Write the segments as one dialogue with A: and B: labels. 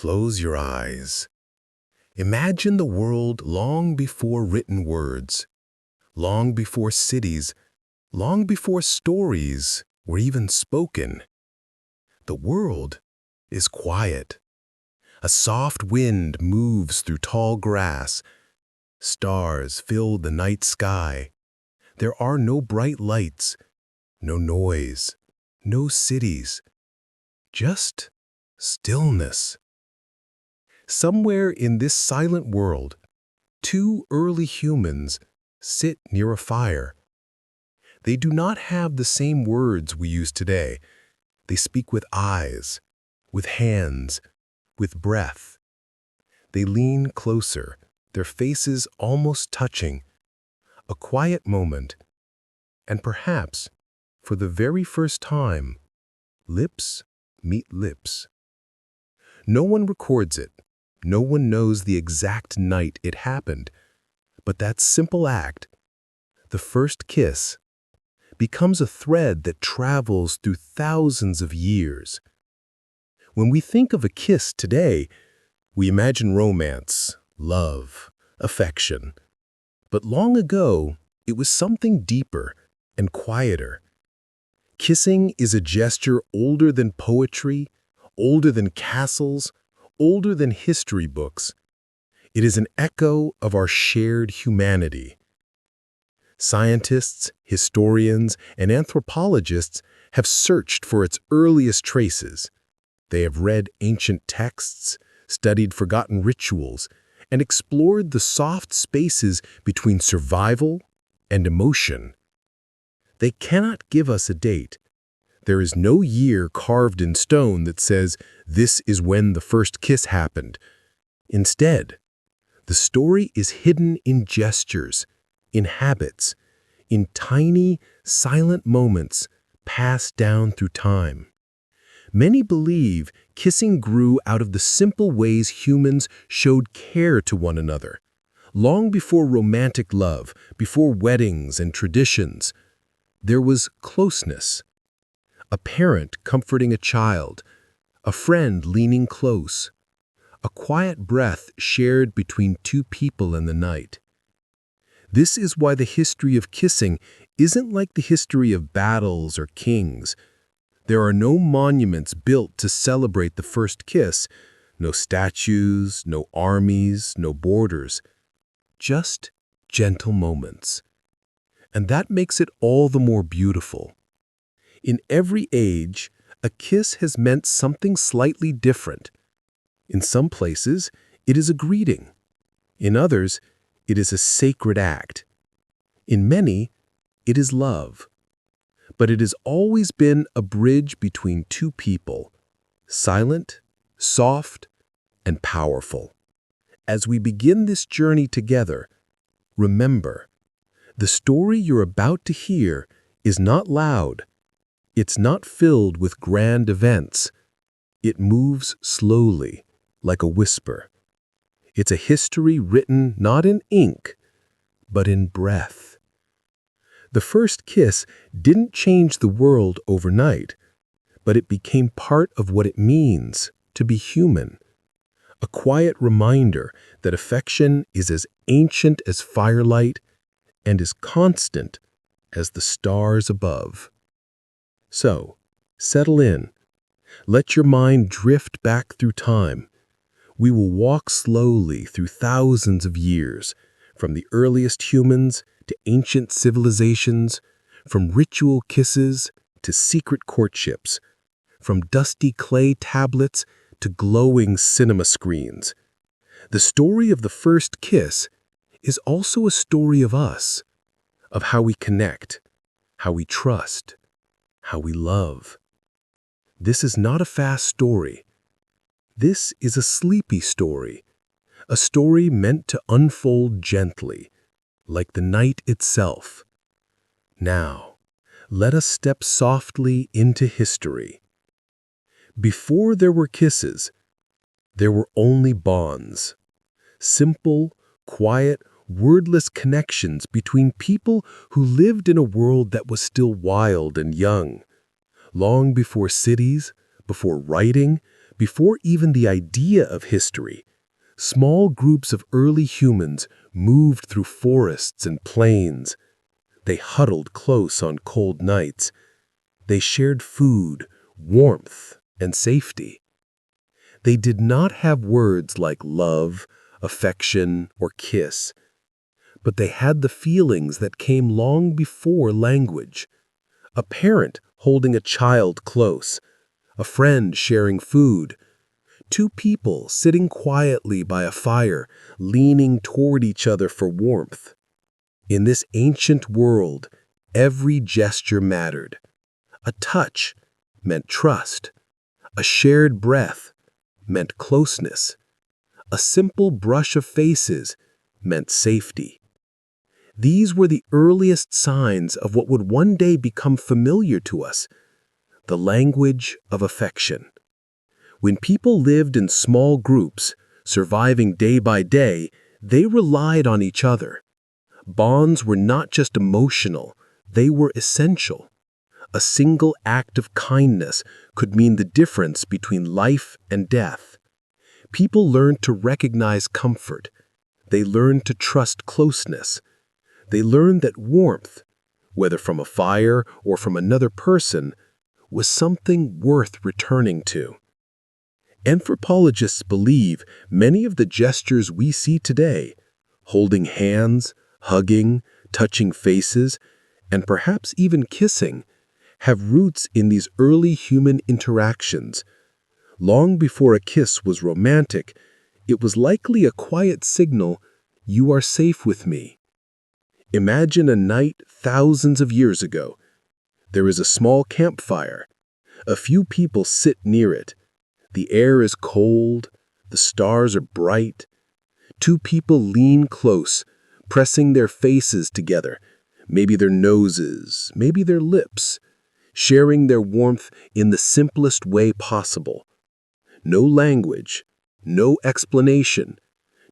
A: Close your eyes. Imagine the world long before written words, long before cities, long before stories were even spoken. The world is quiet. A soft wind moves through tall grass. Stars fill the night sky. There are no bright lights, no noise, no cities, just stillness. Somewhere in this silent world, two early humans sit near a fire. They do not have the same words we use today. They speak with eyes, with hands, with breath. They lean closer, their faces almost touching. A quiet moment, and perhaps, for the very first time, lips meet lips. No one records it. No one knows the exact night it happened. But that simple act, the first kiss, becomes a thread that travels through thousands of years. When we think of a kiss today, we imagine romance, love, affection. But long ago, it was something deeper and quieter. Kissing is a gesture older than poetry, older than castles, older than history books. It is an echo of our shared humanity. Scientists, historians, and anthropologists have searched for its earliest traces. They have read ancient texts, studied forgotten rituals, and explored the soft spaces between survival and emotion. They cannot give us a date. There is no year carved in stone that says, this is when the first kiss happened. Instead, the story is hidden in gestures, in habits, in tiny, silent moments passed down through time. Many believe kissing grew out of the simple ways humans showed care to one another. Long before romantic love, before weddings and traditions, there was closeness. A parent comforting a child, a friend leaning close, a quiet breath shared between two people in the night. This is why the history of kissing isn't like the history of battles or kings. There are no monuments built to celebrate the first kiss, no statues, no armies, no borders, just gentle moments. And that makes it all the more beautiful. In every age, a kiss has meant something slightly different. In some places, it is a greeting. In others, it is a sacred act. In many, it is love. But it has always been a bridge between two people, silent, soft, and powerful. As we begin this journey together, remember, the story you're about to hear is not loud. It's not filled with grand events. It moves slowly, like a whisper. It's a history written not in ink, but in breath. The first kiss didn't change the world overnight, but it became part of what it means to be human. A quiet reminder that affection is as ancient as firelight and as constant as the stars above. So, settle in. Let your mind drift back through time. We will walk slowly through thousands of years, from the earliest humans to ancient civilizations, from ritual kisses to secret courtships, from dusty clay tablets to glowing cinema screens. The story of the first kiss is also a story of us, of how we connect, how we trust, how we love. This is not a fast story. This is a sleepy story, a story meant to unfold gently, like the night itself. Now, let us step softly into history. Before there were kisses, there were only bonds. Simple, quiet, wordless connections between people who lived in a world that was still wild and young. Long before cities, before writing, Before even the idea of history, small groups of early humans moved through forests and plains. They huddled close on cold nights. They shared food, warmth, and safety. They did not have words like love, affection, or kiss, but they had the feelings that came long before language. A parent holding a child close, a friend sharing food, two people sitting quietly by a fire, leaning toward each other for warmth. In this ancient world, every gesture mattered. A touch meant trust. A shared breath meant closeness. A simple brush of faces meant safety. These were the earliest signs of what would one day become familiar to us, the language of affection. When people lived in small groups, surviving day by day, they relied on each other. Bonds were not just emotional, they were essential. A single act of kindness could mean the difference between life and death. People learned to recognize comfort. They learned to trust closeness. They learned that warmth, whether from a fire or from another person, was something worth returning to. Anthropologists believe many of the gestures we see today, holding hands, hugging, touching faces, and perhaps even kissing, have roots in these early human interactions. Long before a kiss was romantic, it was likely a quiet signal, "You are safe with me." Imagine a night thousands of years ago. There is a small campfire. A few people sit near it. The air is cold. The stars are bright. Two people lean close, pressing their faces together, maybe their noses, maybe their lips, sharing their warmth in the simplest way possible. No language, no explanation,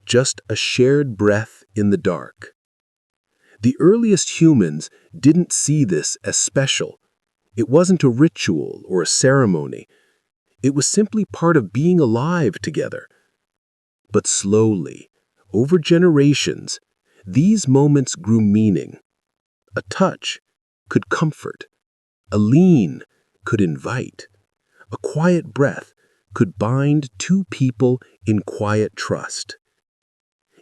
A: just a shared breath in the dark. The earliest humans didn't see this as special. It wasn't a ritual or a ceremony. It was simply part of being alive together. But slowly, over generations, these moments grew meaning. A touch could comfort. A lean could invite. A quiet breath could bind two people in quiet trust.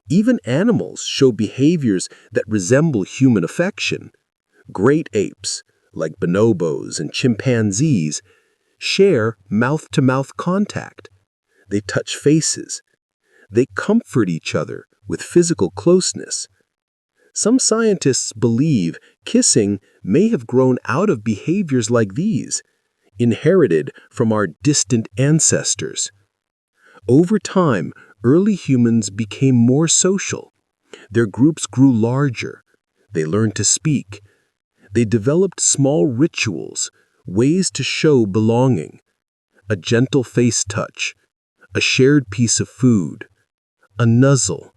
A: Even animals show behaviors that resemble human affection. Great apes, like bonobos and chimpanzees, share mouth-to-mouth contact. They touch faces. They comfort each other with physical closeness. Some scientists believe kissing may have grown out of behaviors like these, inherited from our distant ancestors. Over time, early humans became more social. Their groups grew larger. They learned to speak. They developed small rituals, ways to show belonging. A gentle face touch, a shared piece of food, a nuzzle.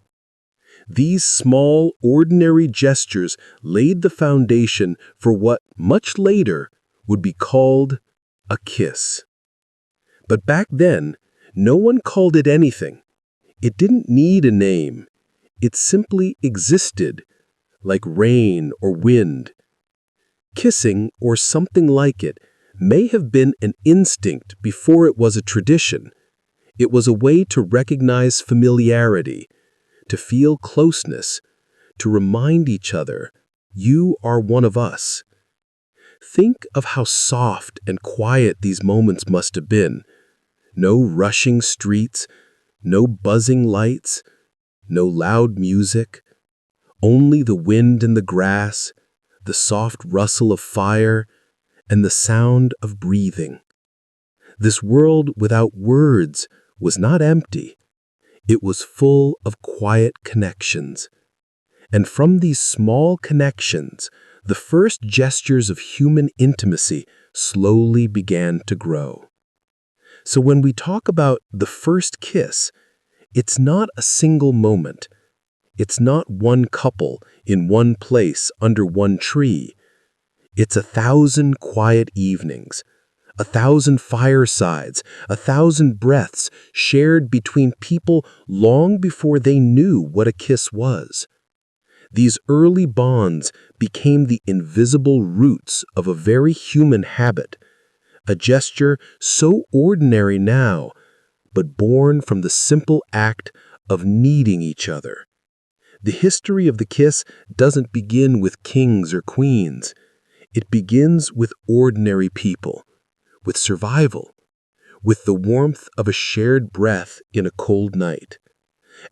A: These small, ordinary gestures laid the foundation for what, much later, would be called a kiss. But back then, no one called it anything. It didn't need a name. It simply existed, like rain or wind. Kissing, or something like it, may have been an instinct before it was a tradition. It was a way to recognize familiarity, to feel closeness, to remind each other, "You are one of us." Think of how soft and quiet these moments must have been. No rushing streets, no buzzing lights, no loud music, only the wind in the grass, the soft rustle of fire, and the sound of breathing. This world without words was not empty. It was full of quiet connections. And from these small connections, the first gestures of human intimacy slowly began to grow. So when we talk about the first kiss, it's not a single moment. It's not one couple in one place under one tree. It's 1,000 quiet evenings, 1,000 firesides, 1,000 breaths shared between people long before they knew what a kiss was. These early bonds became the invisible roots of a very human habit, a gesture so ordinary now, but born from the simple act of needing each other. The history of the kiss doesn't begin with kings or queens. It begins with ordinary people, with survival, with the warmth of a shared breath in a cold night.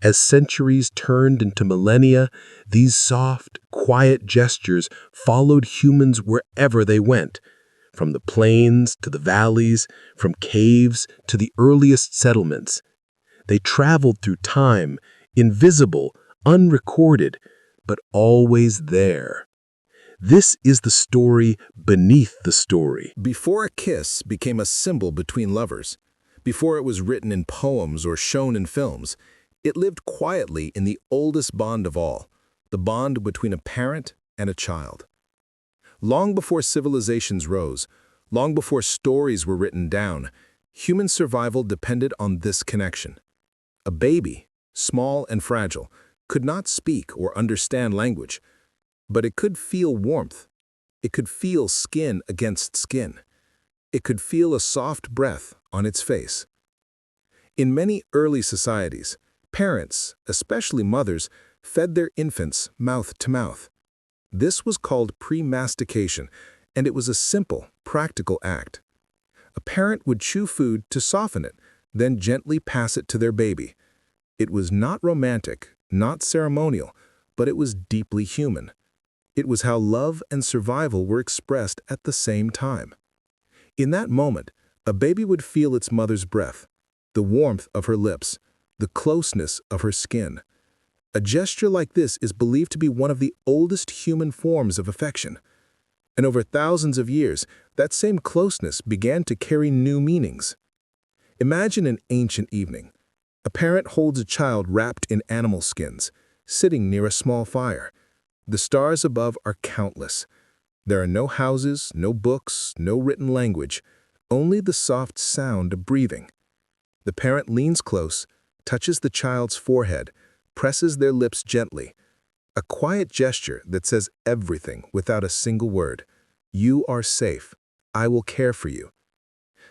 A: As centuries turned into millennia, these soft, quiet gestures followed humans wherever they went, from the plains to the valleys, from caves to the earliest settlements. They traveled through time, invisible, unrecorded, but always there. This is the story beneath the story.
B: Before a kiss became a symbol between lovers, before it was written in poems or shown in films, it lived quietly in the oldest bond of all, the bond between a parent and a child. Long before civilizations rose, long before stories were written down, human survival depended on this connection. A baby, small and fragile, could not speak or understand language, but it could feel warmth. It could feel skin against skin. It could feel a soft breath on its face. In many early societies, parents, especially mothers, fed their infants mouth to mouth. This was called pre-mastication, and it was a simple, practical act. A parent would chew food to soften it, then gently pass it to their baby. It was not romantic, not ceremonial, but it was deeply human. It was how love and survival were expressed at the same time. In that moment, a baby would feel its mother's breath, the warmth of her lips, the closeness of her skin. A gesture like this is believed to be one of the oldest human forms of affection. And over thousands of years, that same closeness began to carry new meanings. Imagine an ancient evening. A parent holds a child wrapped in animal skins, sitting near a small fire. The stars above are countless. There are no houses, no books, no written language, only the soft sound of breathing. The parent leans close, touches the child's forehead, presses their lips gently. A quiet gesture that says everything without a single word. You are safe. I will care for you.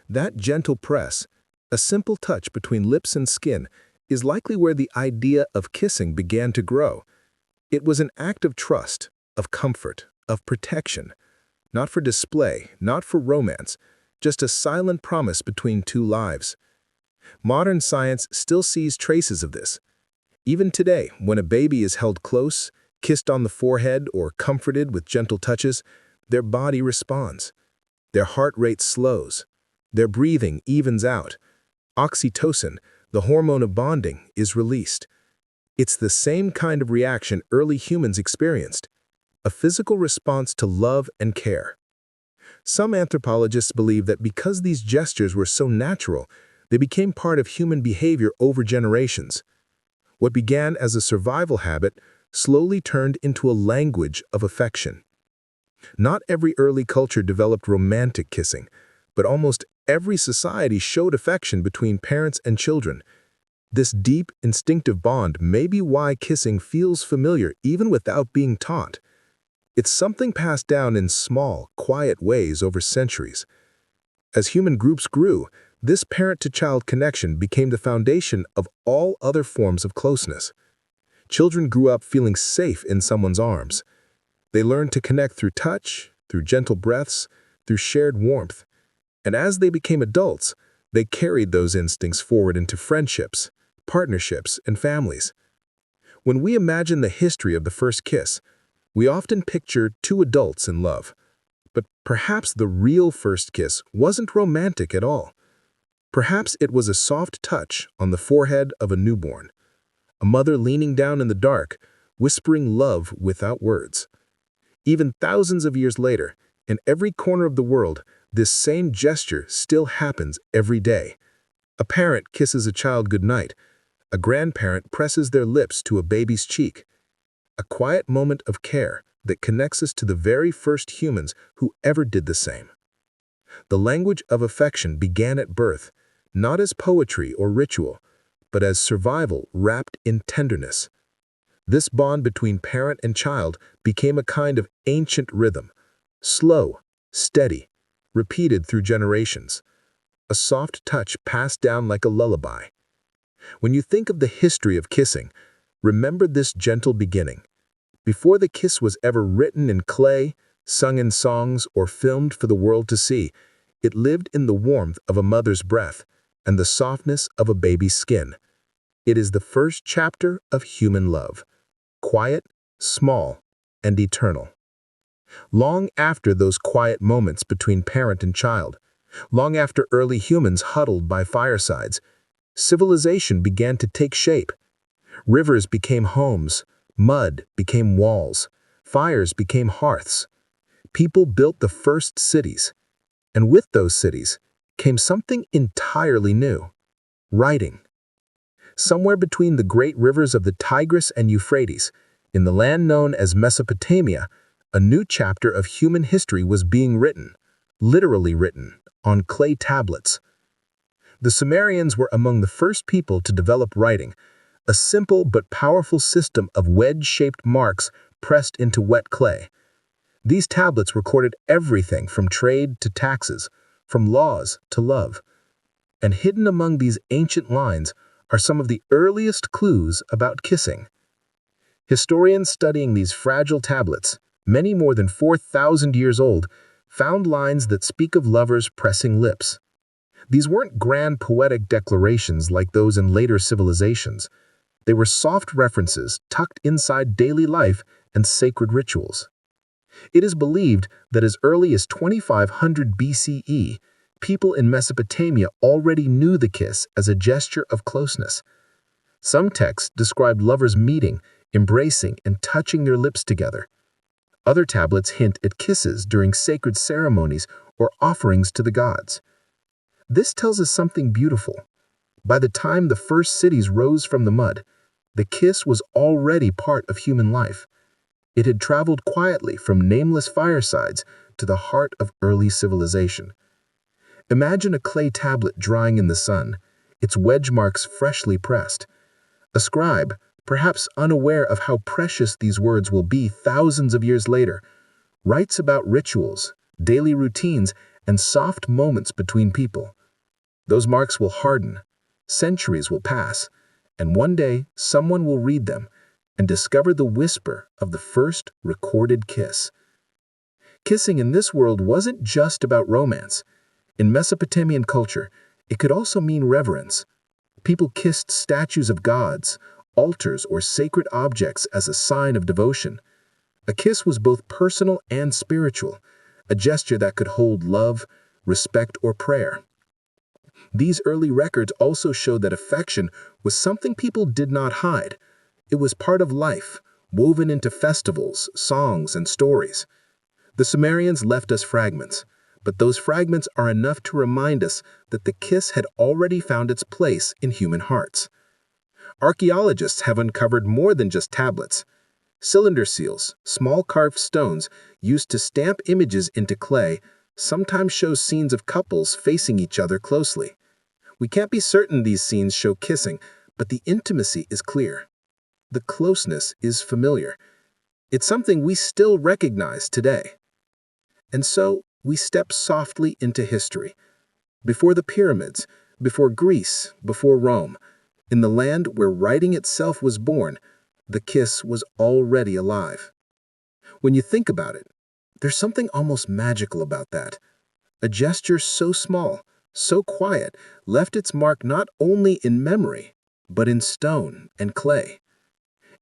B: That gentle press, a simple touch between lips and skin, is likely where the idea of kissing began to grow. It was an act of trust, of comfort, of protection. Not for display, not for romance, just a silent promise between two lives. Modern science still sees traces of this. Even today, when a baby is held close, kissed on the forehead, or comforted with gentle touches, their body responds. Their heart rate slows. Their breathing evens out. Oxytocin, the hormone of bonding, is released. It's the same kind of reaction early humans experienced, a physical response to love and care. Some anthropologists believe that because these gestures were so natural, they became part of human behavior over generations. What began as a survival habit slowly turned into a language of affection. Not every early culture developed romantic kissing, but almost every society showed affection between parents and children. This deep, instinctive bond may be why kissing feels familiar even without being taught. It's something passed down in small, quiet ways over centuries. As human groups grew, this parent-to-child connection became the foundation of all other forms of closeness. Children grew up feeling safe in someone's arms. They learned to connect through touch, through gentle breaths, through shared warmth. And as they became adults, they carried those instincts forward into friendships, partnerships, and families. When we imagine the history of the first kiss, we often picture two adults in love. But perhaps the real first kiss wasn't romantic at all. Perhaps it was a soft touch on the forehead of a newborn, a mother leaning down in the dark, whispering love without words. Even thousands of years later, in every corner of the world, this same gesture still happens every day. A parent kisses a child goodnight. A grandparent presses their lips to a baby's cheek. A quiet moment of care that connects us to the very first humans who ever did the same.
A: The language of affection began at birth, not as poetry or ritual, but as survival wrapped in tenderness. This bond between parent and child became a kind of ancient rhythm, slow, steady, repeated through generations, a soft touch passed down like a lullaby. When you think of the history of kissing, remember this gentle beginning. Before the kiss was ever written in clay, sung in songs, or filmed for the world to see, it lived in the warmth of a mother's breath and the softness of a baby's skin. It is the first chapter of human love, quiet, small, and eternal. Long after those quiet moments between parent and child, long after early humans huddled by firesides, civilization began to take shape. Rivers became homes, mud became walls, fires became hearths. People built the first cities, and with those cities came something entirely new: writing. Somewhere between the great rivers of the Tigris and Euphrates, in the land known as Mesopotamia, a new chapter of human history was being written, literally written, on clay tablets. The Sumerians were among the first people to develop writing, a simple but powerful system of wedge-shaped marks pressed into wet clay. These tablets recorded everything from trade to taxes, from laws to love. And hidden among these ancient lines are some of the earliest clues about kissing. Historians studying these fragile tablets, many more than 4,000 years old, found lines that speak of lovers pressing lips. These weren't grand poetic declarations like those in later civilizations. They were soft references tucked inside daily life and sacred rituals. It is believed that as early as 2500 BCE, people in Mesopotamia already knew the kiss as a gesture of closeness. Some texts described lovers meeting, embracing, and touching their lips together. Other tablets hint at kisses during sacred ceremonies or offerings to the gods. This tells us something beautiful. By the time the first cities rose from the mud, the kiss was already part of human life. It had traveled quietly from nameless firesides to the heart of early civilization. Imagine a clay tablet drying in the sun, its wedge marks freshly pressed. A scribe, perhaps unaware of how precious these words will be thousands of years later, writes about rituals, daily routines, and soft moments between people. Those marks will harden, centuries will pass, and one day someone will read them and discover the whisper of the first recorded kiss. Kissing in this world wasn't just about romance. In Mesopotamian culture, it could also mean reverence. People kissed statues of gods, altars, or sacred objects as a sign of devotion. A kiss was both personal and spiritual, a gesture that could hold love, respect, or prayer. These early records also show that affection was something people did not hide. It was part of life, woven into festivals, songs, and stories. The Sumerians left us fragments, but those fragments are enough to remind us that the kiss had already found its place in human hearts. Archaeologists have uncovered more than just tablets. Cylinder seals, small carved stones used to stamp images into clay, sometimes show scenes of couples facing each other closely. We can't be certain these scenes show kissing, but the intimacy is clear. The closeness is familiar. It's something we still recognize today. And so, we step softly into history. Before the pyramids, before Greece, before Rome, in the land where writing itself was born, the kiss was already alive. When you think about it, there's something almost magical about that. A gesture so small, so quiet, left its mark not only in memory, but in stone and clay.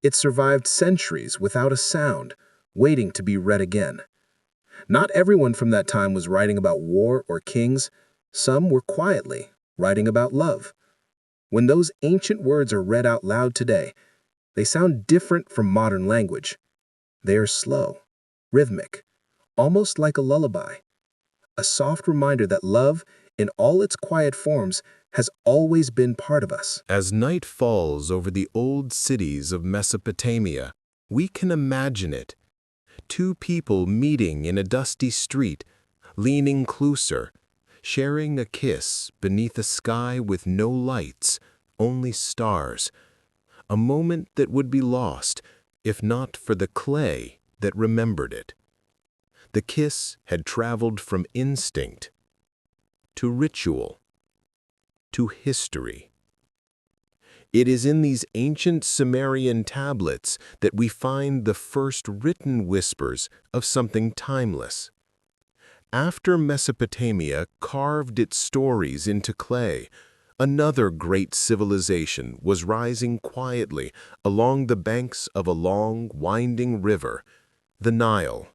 A: It survived centuries without a sound, waiting to be read again. Not everyone from that time was writing about war or kings. Some were quietly writing about love. When those ancient words are read out loud today, they sound different from modern language. They are slow, rhythmic, almost like a lullaby, a soft reminder that love, in all its quiet forms, has always been part of us.
B: As night falls over the old cities of Mesopotamia, we can imagine it. Two people meeting in a dusty street, leaning closer,
A: sharing a kiss beneath a sky with no lights, only stars, a moment that would be lost if not for the clay that remembered it. The kiss had traveled from instinct to ritual to history. It is in these ancient Sumerian tablets that we find the first written whispers of something timeless. After Mesopotamia carved its stories into clay, another great civilization was rising quietly along the banks of a long, winding river, the Nile.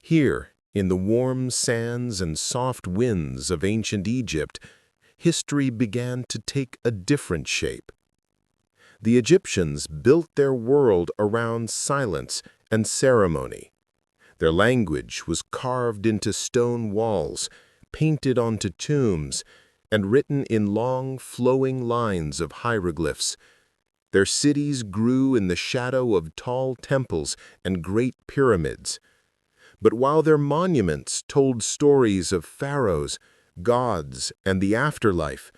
A: Here, in the warm sands and soft winds of ancient Egypt, history began to take a different shape. The Egyptians built their world around silence and ceremony. Their language was carved into stone walls, painted onto tombs, and written in long, flowing lines of hieroglyphs. Their cities grew in the shadow of tall temples and great pyramids. But while their monuments told stories of pharaohs, gods, and the afterlife,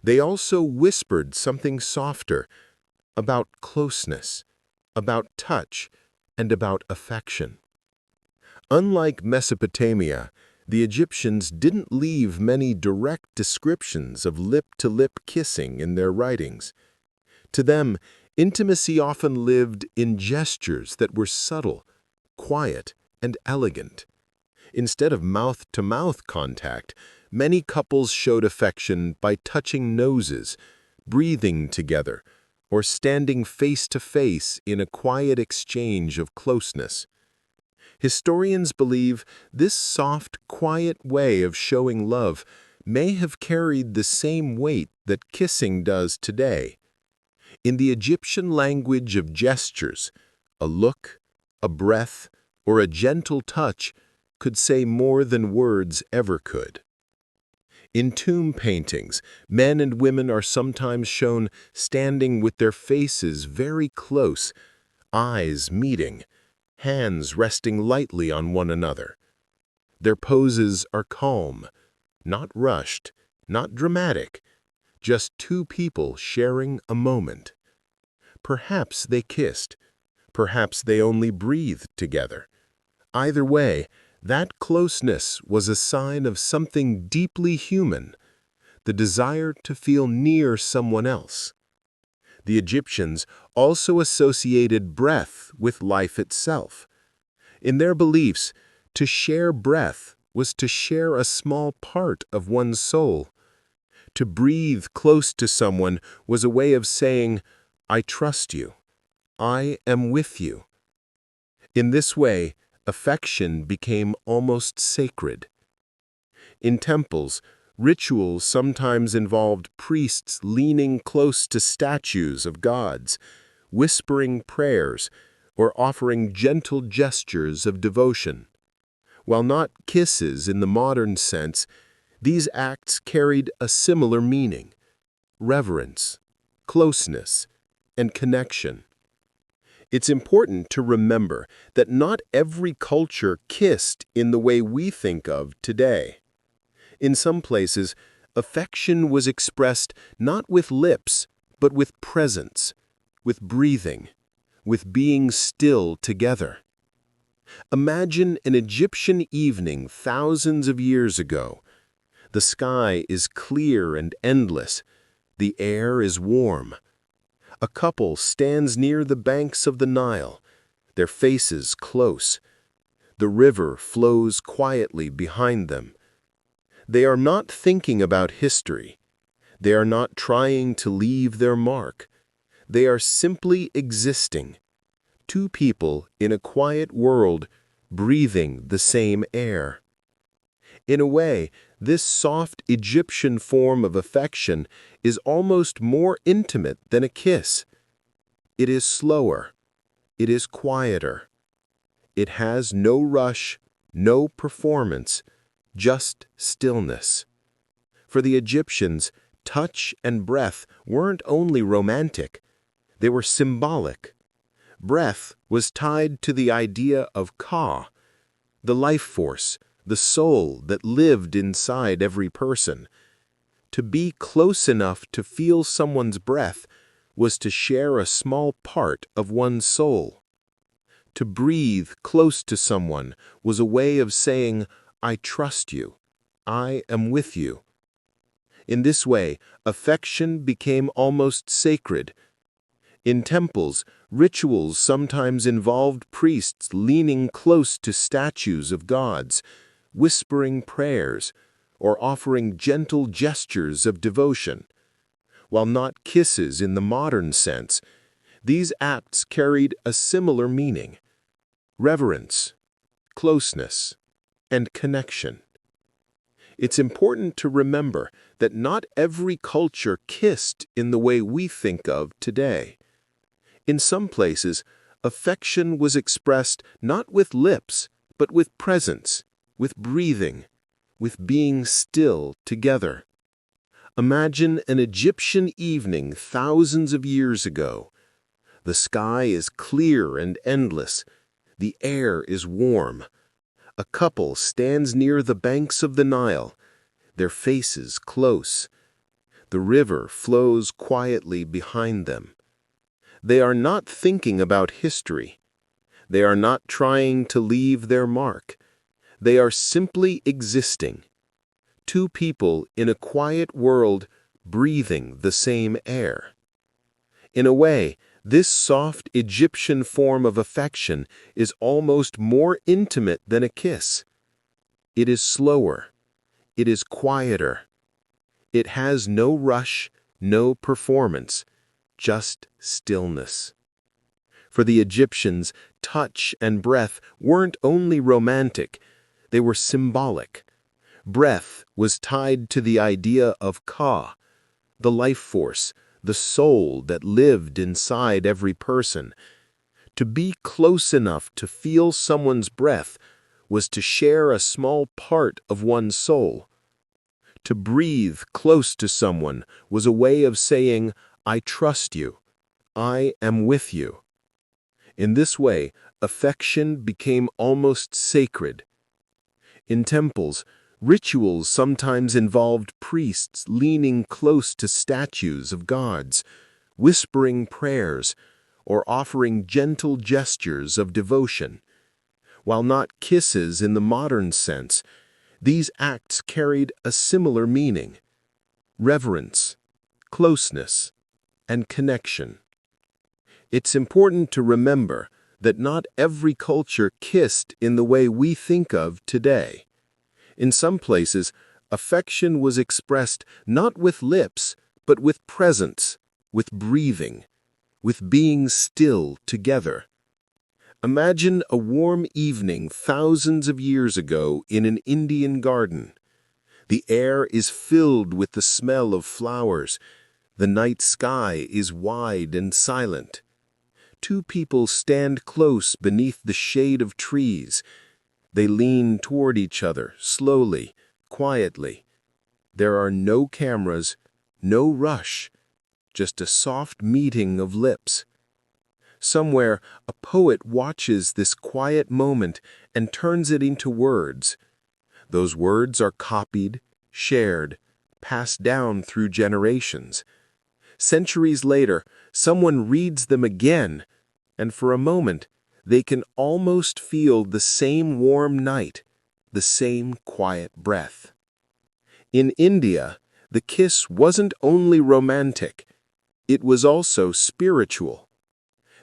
A: they also whispered something softer about closeness, about touch, and about affection. Unlike Mesopotamia, the Egyptians didn't leave many direct descriptions of lip-to-lip kissing in their writings. To them, intimacy often lived in gestures that were subtle, quiet, and elegant. Instead of mouth-to-mouth contact, many couples showed affection by touching noses, breathing together, or standing face-to-face in a quiet exchange of closeness. Historians believe this soft, quiet way of showing love may have carried the same weight that kissing does today. In the Egyptian language of gestures, a look, a breath, or a gentle touch could say more than words ever could. In tomb paintings, men and women are sometimes shown standing with their faces very close, eyes meeting, hands resting lightly on one another. Their poses are calm, not rushed, not dramatic, just two people sharing a moment. Perhaps they kissed, perhaps they only breathed together. Either way, that closeness was a sign of something deeply human, the desire to feel near someone else. The Egyptians also associated breath with life itself. In their beliefs, to share breath was to share a small part of one's soul. To breathe close to someone was a way of saying, "I trust you. I am with you." In this way, affection became almost sacred. In temples, rituals sometimes involved priests leaning close to statues of gods, whispering prayers, or offering gentle gestures of devotion. While not kisses in the modern sense, these acts carried a similar meaning: reverence, closeness, and connection. It's important to remember that not every culture kissed in the way we think of today. In some places, affection was expressed not with lips, but with presence, with breathing, with being still together. Imagine an Egyptian evening thousands of years ago. The sky is clear and endless. The air is warm. A couple stands near the banks of the Nile, their faces close. The river flows quietly behind them. They are not thinking about history. They are not trying to leave their mark. They are simply existing. Two people in a quiet world, breathing the same air. In a way, this soft Egyptian form of affection is almost more intimate than a kiss. It is slower. It is quieter. It has no rush, no performance, just stillness. For the Egyptians, touch and breath weren't only romantic, they were symbolic. Breath was tied to the idea of Ka, the life force, the soul that lived inside every person. To be close enough to feel someone's breath was to share a small part of one's soul. To breathe close to someone was a way of saying, "I trust you. I am with you." In this way, affection became almost sacred. In temples, rituals sometimes involved priests leaning close to statues of gods, whispering prayers, or offering gentle gestures of devotion. While not kisses in the modern sense, these acts carried a similar meaning: reverence, closeness, and connection. It's important to remember that not every culture kissed in the way we think of today. In some places, affection was expressed not with lips, but with presence, with breathing, with being still together. Imagine an Egyptian evening thousands of years ago. The sky is clear and endless. The air is warm. A couple stands near the banks of the Nile, their faces close. The river flows quietly behind them. They are not thinking about history. They are not trying to leave their mark. They are simply existing. Two people in a quiet world breathing the same air. In a way, this soft Egyptian form of affection is almost more intimate than a kiss. It is slower. It is quieter. It has no rush, no performance, just stillness. For the Egyptians, touch and breath weren't only romantic, they were symbolic. Breath was tied to the idea of Ka, the life force, the soul that lived inside every person. To be close enough to feel someone's breath was to share a small part of one's soul. To breathe close to someone was a way of saying, "I trust you. I am with you." In this way, affection became almost sacred. In temples, rituals sometimes involved priests leaning close to statues of gods, whispering prayers, or offering gentle gestures of devotion. While not kisses in the modern sense, these acts carried a similar meaning: reverence, closeness, and connection. It's important to remember that not every culture kissed in the way we think of today. In some places, affection was expressed not with lips, but with presence, with breathing, with being still together. Imagine a warm evening thousands of years ago in an Indian garden. The air is filled with the smell of flowers. The night sky is wide and silent. Two people stand close beneath the shade of trees. They lean toward each other, slowly, quietly. There are no cameras, no rush, just a soft meeting of lips. Somewhere, a poet watches this quiet moment and turns it into words. Those words are copied, shared, passed down through generations. Centuries later, someone reads them again, and for a moment, they can almost feel the same warm night, the same quiet breath. In India, the kiss wasn't only romantic, it was also spiritual.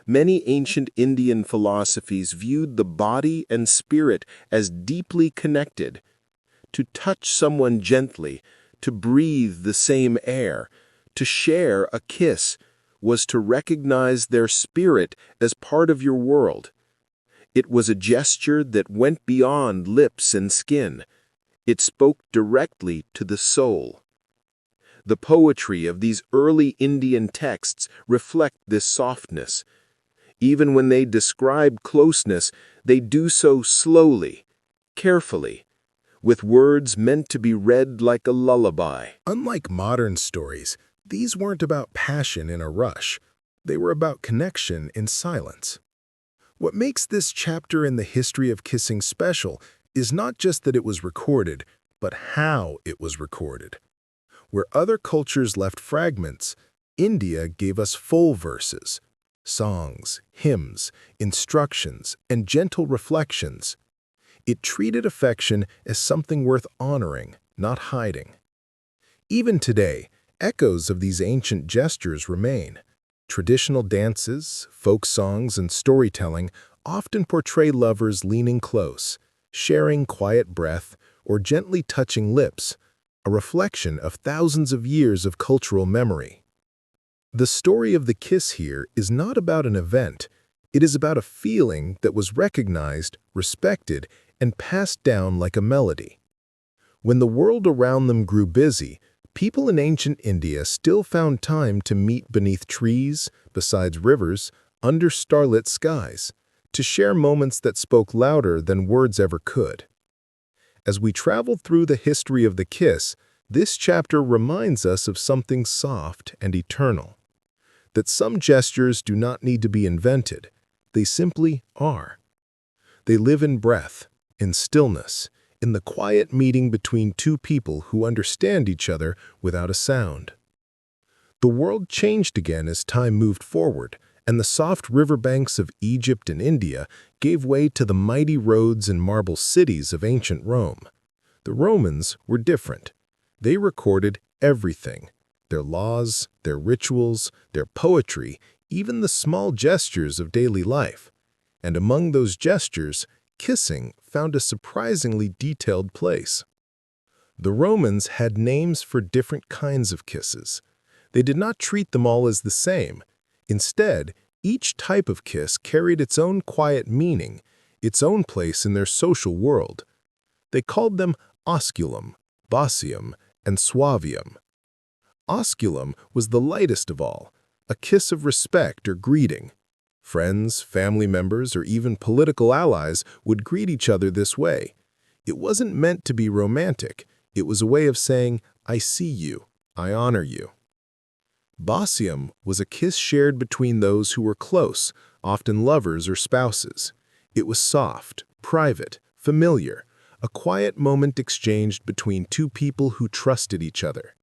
A: Many ancient Indian philosophies viewed the body and spirit as deeply connected. To touch someone gently, to breathe the same air, to share a kiss, was to recognize their spirit as part of your world. It was a gesture that went beyond lips and skin. It spoke directly to the soul. The poetry of these early Indian texts reflect this softness. Even when they describe closeness, they do so slowly, carefully, with words meant to be read like a lullaby.
B: Unlike modern stories, these weren't about passion in a rush. They were about connection in silence. What makes this chapter in the history of kissing special
A: is not just that it was recorded, but how it was recorded. Where other cultures left fragments, India gave us full verses, songs, hymns, instructions, and gentle reflections. It treated affection as something worth honoring, not hiding. Even today, echoes of these ancient gestures remain. Traditional dances, folk songs, and storytelling often portray lovers leaning close, sharing quiet breath, or gently touching lips, a reflection of thousands of years of cultural memory. The story of the kiss here is not about an event. It is about a feeling that was recognized, respected, and passed down like a melody. When the world around them grew busy, people in ancient India still found time to meet beneath trees, beside rivers, under starlit skies, to share moments that spoke louder than words ever could. As we travel through the history of the kiss, this chapter reminds us of something soft and eternal. That some gestures do not need to be invented, they simply are. They live in breath, in stillness, in the quiet meeting between two people who understand each other without a sound. The world changed again as time moved forward, and the soft riverbanks of Egypt and India gave way to the mighty roads and marble cities of ancient Rome. The Romans were different. They recorded everything: their laws, their rituals, their poetry, even the small gestures of daily life. And among those gestures, kissing found a surprisingly detailed place. The Romans had names for different kinds of kisses. They did not treat them all as the same. Instead, each type of kiss carried its own quiet meaning, its own place in their social world. They called them osculum, basium, and suavium. Osculum was the lightest of all, a kiss of respect or greeting. Friends, family members, or even political allies would greet each other this way. It wasn't meant to be romantic. It was a way of saying, "I see you, I honor you." Basium was a kiss shared between those who were close, often lovers or spouses. It was soft, private, familiar, a quiet moment exchanged between two people who trusted each other.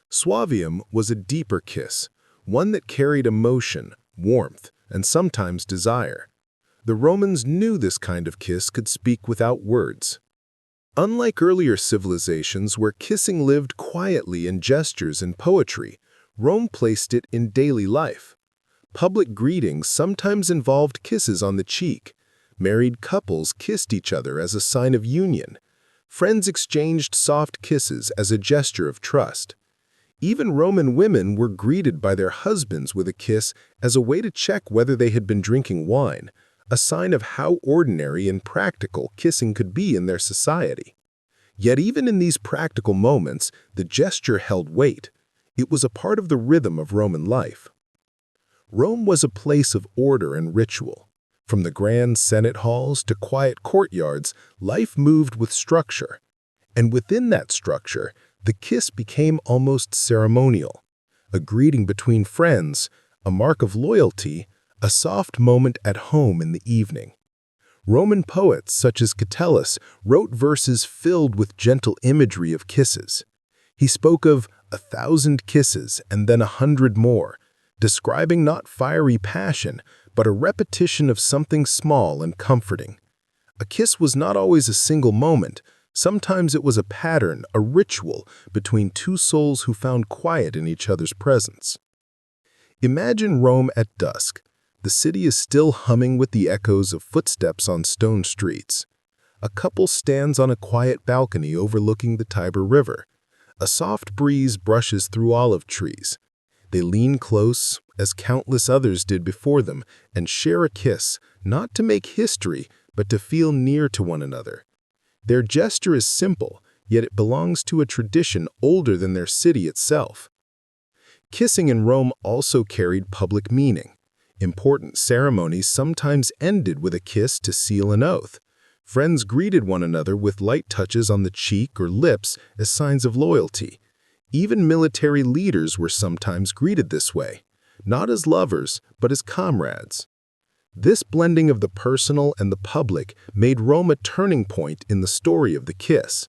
A: Suavium was a deeper kiss, one that carried emotion, warmth, and sometimes desire. The Romans knew this kind of kiss could speak without words. Unlike earlier civilizations where kissing lived quietly in gestures and poetry, Rome placed it in daily life. Public greetings sometimes involved kisses on the cheek. Married couples kissed each other as a sign of union. Friends exchanged soft kisses as a gesture of trust. Even Roman women were greeted by their husbands with a kiss as a way to check whether they had been drinking wine, a sign of how ordinary and practical kissing could be in their society. Yet even in these practical moments, the gesture held weight. It was a part of the rhythm of Roman life. Rome was a place of order and ritual. From the grand senate halls to quiet courtyards, life moved with structure. And within that structure, the kiss became almost ceremonial. A greeting between friends, a mark of loyalty, a soft moment at home in the evening. Roman poets such as Catullus wrote verses filled with gentle imagery of kisses. He spoke of 1,000 kisses and then 100 more, describing not fiery passion, but a repetition of something small and comforting. A kiss was not always a single moment. Sometimes it was a pattern, a ritual between two souls who found quiet in each other's presence. Imagine Rome at dusk. The city is still humming with the echoes of footsteps on stone streets. A couple stands on a quiet balcony overlooking the Tiber River. A soft breeze brushes through olive trees. They lean close, as countless others did before them, and share a kiss, not to make history, but to feel near to one another. Their gesture is simple, yet it belongs to a tradition older than their city itself. Kissing in Rome also carried public meaning. Important ceremonies sometimes ended with a kiss to seal an oath. Friends greeted one another with light touches on the cheek or lips as signs of loyalty. Even military leaders were sometimes greeted this way, not as lovers, but as comrades. This blending of the personal and the public made Rome a turning point in the story of the kiss.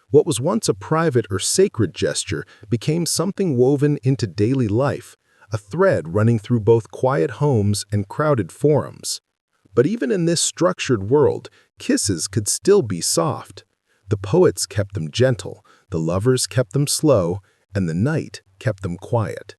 A: What was once a private or sacred gesture became something woven into daily life, a thread running through both quiet homes and crowded forums. But even in this structured world, kisses could still be soft. The poets kept them gentle, the lovers kept them slow, and the night kept them quiet.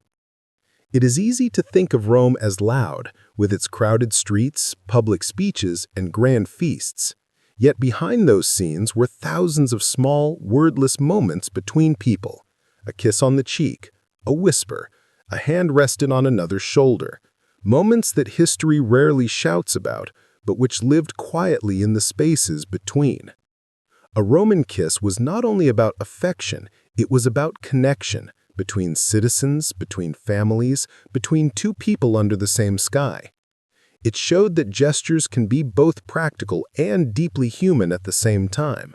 A: It is easy to think of Rome as loud, with its crowded streets, public speeches, and grand feasts. Yet behind those scenes were thousands of small, wordless moments between people. A kiss on the cheek, a whisper, a hand rested on another's shoulder. Moments that history rarely shouts about, but which lived quietly in the spaces between. A Roman kiss was not only about affection, it was about connection between citizens, between families, between two people under the same sky. It showed that gestures can be both practical and deeply human at the same time.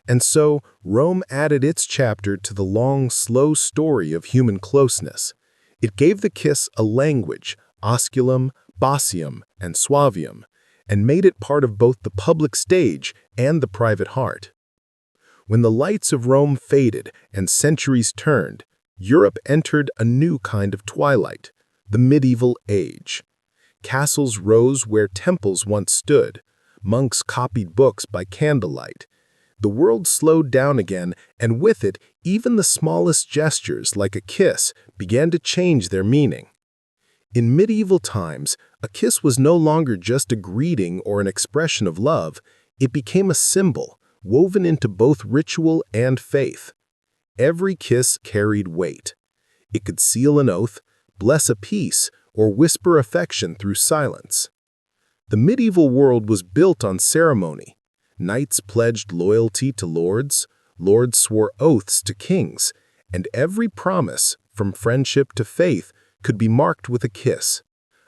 A: And so, Rome added its chapter to the long, slow story of human closeness. It gave the kiss a language, osculum, basium, and suavium, and made it part of both the public stage and the private heart. When the lights of Rome faded and centuries turned, Europe entered a new kind of twilight, the medieval age. Castles rose where temples once stood. Monks copied books by candlelight. The world slowed down again, and with it, even the smallest gestures, like a kiss, began to change their meaning. In medieval times, a kiss was no longer just a greeting or an expression of love. It became a symbol, woven into both ritual and faith. Every kiss carried weight. It could seal an oath, bless a peace, or whisper affection through silence. The medieval world was built on ceremony. Knights pledged loyalty to lords, lords swore oaths to kings, and every promise, from friendship to faith, could be marked with a kiss.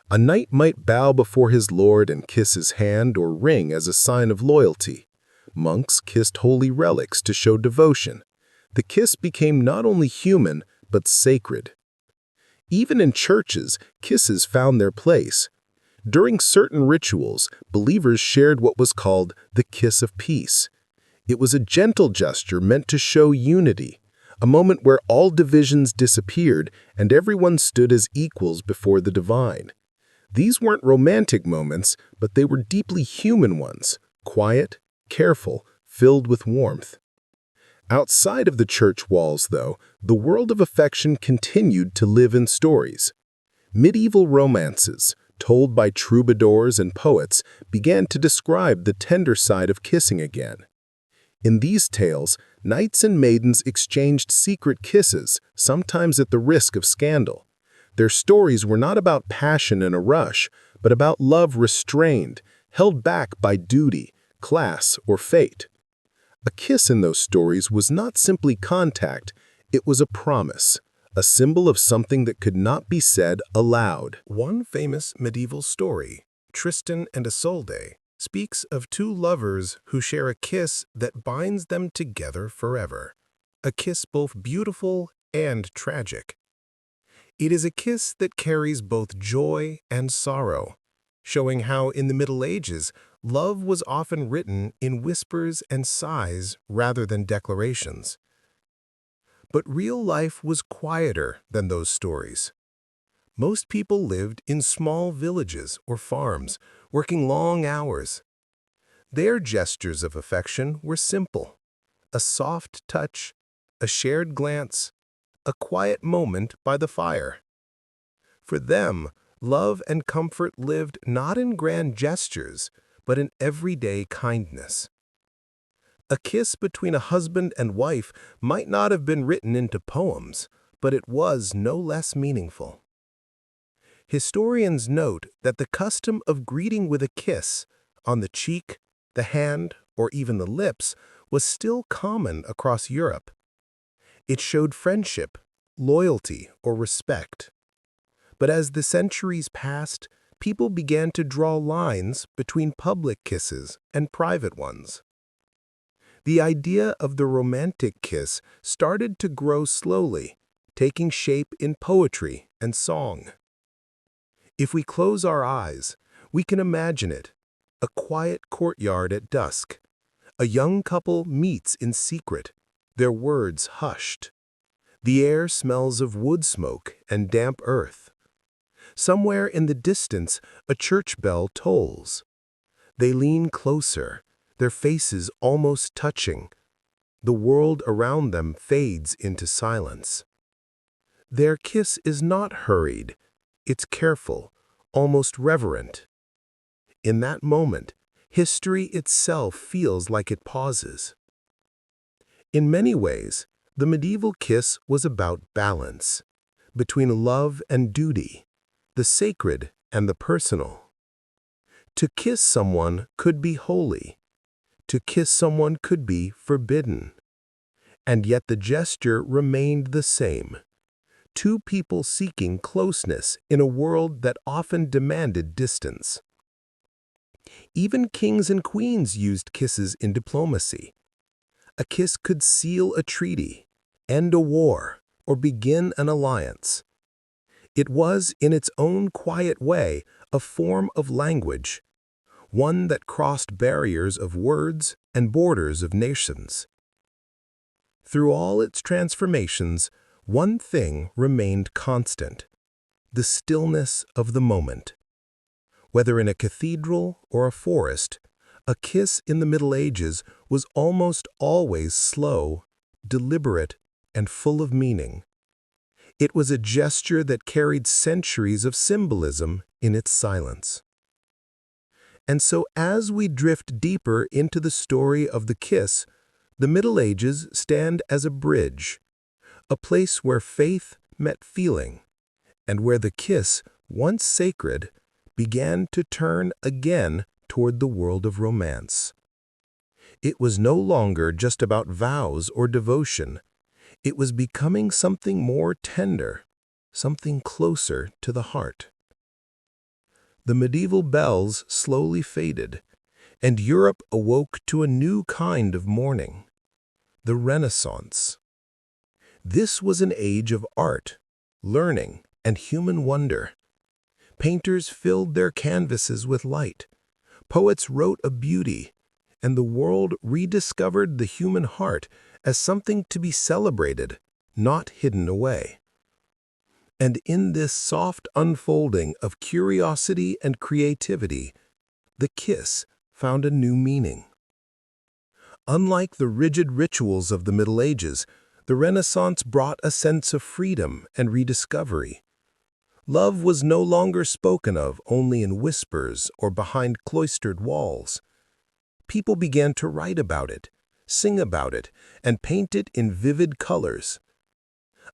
A: A knight might bow before his lord and kiss his hand or ring as a sign of loyalty. Monks kissed holy relics to show devotion. The kiss became not only human, but sacred. Even in churches, kisses found their place. During certain rituals, believers shared what was called the kiss of peace. It was a gentle gesture meant to show unity, a moment where all divisions disappeared and everyone stood as equals before the divine. These weren't romantic moments, but they were deeply human ones, quiet, careful, filled with warmth. Outside of the church walls, though, the world of affection continued to live in stories. Medieval romances, told by troubadours and poets, began to describe the tender side of kissing again. In these tales, knights and maidens exchanged secret kisses, sometimes at the risk of scandal. Their stories were not about passion in a rush, but about love restrained, held back by duty, class, or fate. A kiss in those stories was not simply contact, it was a promise, a symbol of something that could not be said aloud. One famous medieval story, Tristan and Isolde, speaks of two lovers who share a kiss that binds them together forever, a kiss both beautiful and tragic. It is a kiss that carries both joy and sorrow, showing how in the Middle Ages, love was often written in whispers and sighs rather than declarations. But real life was quieter than those stories. Most people lived in small villages or farms, working long hours. Their gestures of affection were simple: a soft touch, a shared glance, a quiet moment by the fire. For them, love and comfort lived not in grand gestures, but in everyday kindness. A kiss between a husband and wife might not have been written into poems, but it was no less meaningful. Historians note that the custom of greeting with a kiss on the cheek, the hand, or even the lips was still common across Europe. It showed friendship, loyalty, or respect. But as the centuries passed, people began to draw lines between public kisses and private ones. The idea of the romantic kiss started to grow slowly, taking shape in poetry and song. If we close our eyes, We can imagine it. A quiet courtyard at dusk. A young couple meets in secret, their words hushed. The air smells of wood smoke and damp earth. Somewhere in the distance, a church bell tolls. They lean closer, their faces almost touching. The world around them fades into silence. Their kiss is not hurried. It's careful, almost reverent. In that moment, history itself feels like it pauses. In many ways, the medieval kiss was about balance, between love and duty, the sacred and the personal. To kiss someone could be holy. To kiss someone could be forbidden. And yet the gesture remained the same. Two people seeking closeness in a world that often demanded distance. Even kings and queens used kisses in diplomacy. A kiss could seal a treaty, end a war, or begin an alliance. It was, in its own quiet way, a form of language, one that crossed barriers of words and borders of nations. Through all its transformations, one thing remained constant: the stillness of the moment. Whether in a cathedral or a forest, a kiss in the Middle Ages was almost always slow, deliberate, and full of meaning. It was a gesture that carried centuries of symbolism in its silence. And so as we drift deeper into the story of the kiss, the Middle Ages stand as a bridge, a place where faith met feeling, and where the kiss, once sacred, began to turn again toward the world of romance. It was no longer just about vows or devotion. It was becoming something more tender, something closer to the heart. The medieval bells slowly faded, and Europe awoke to a new kind of mourning: the Renaissance. This was an age of art, learning, and human wonder. Painters filled their canvases with light. Poets wrote of beauty, and the world rediscovered the human heart as something to be celebrated, not hidden away. And in this soft unfolding of curiosity and creativity, the kiss found a new meaning. Unlike the rigid rituals of the Middle Ages, the Renaissance brought a sense of freedom and rediscovery. Love was no longer spoken of only in whispers or behind cloistered walls. People began to write about it, sing about it, and paint it in vivid colors.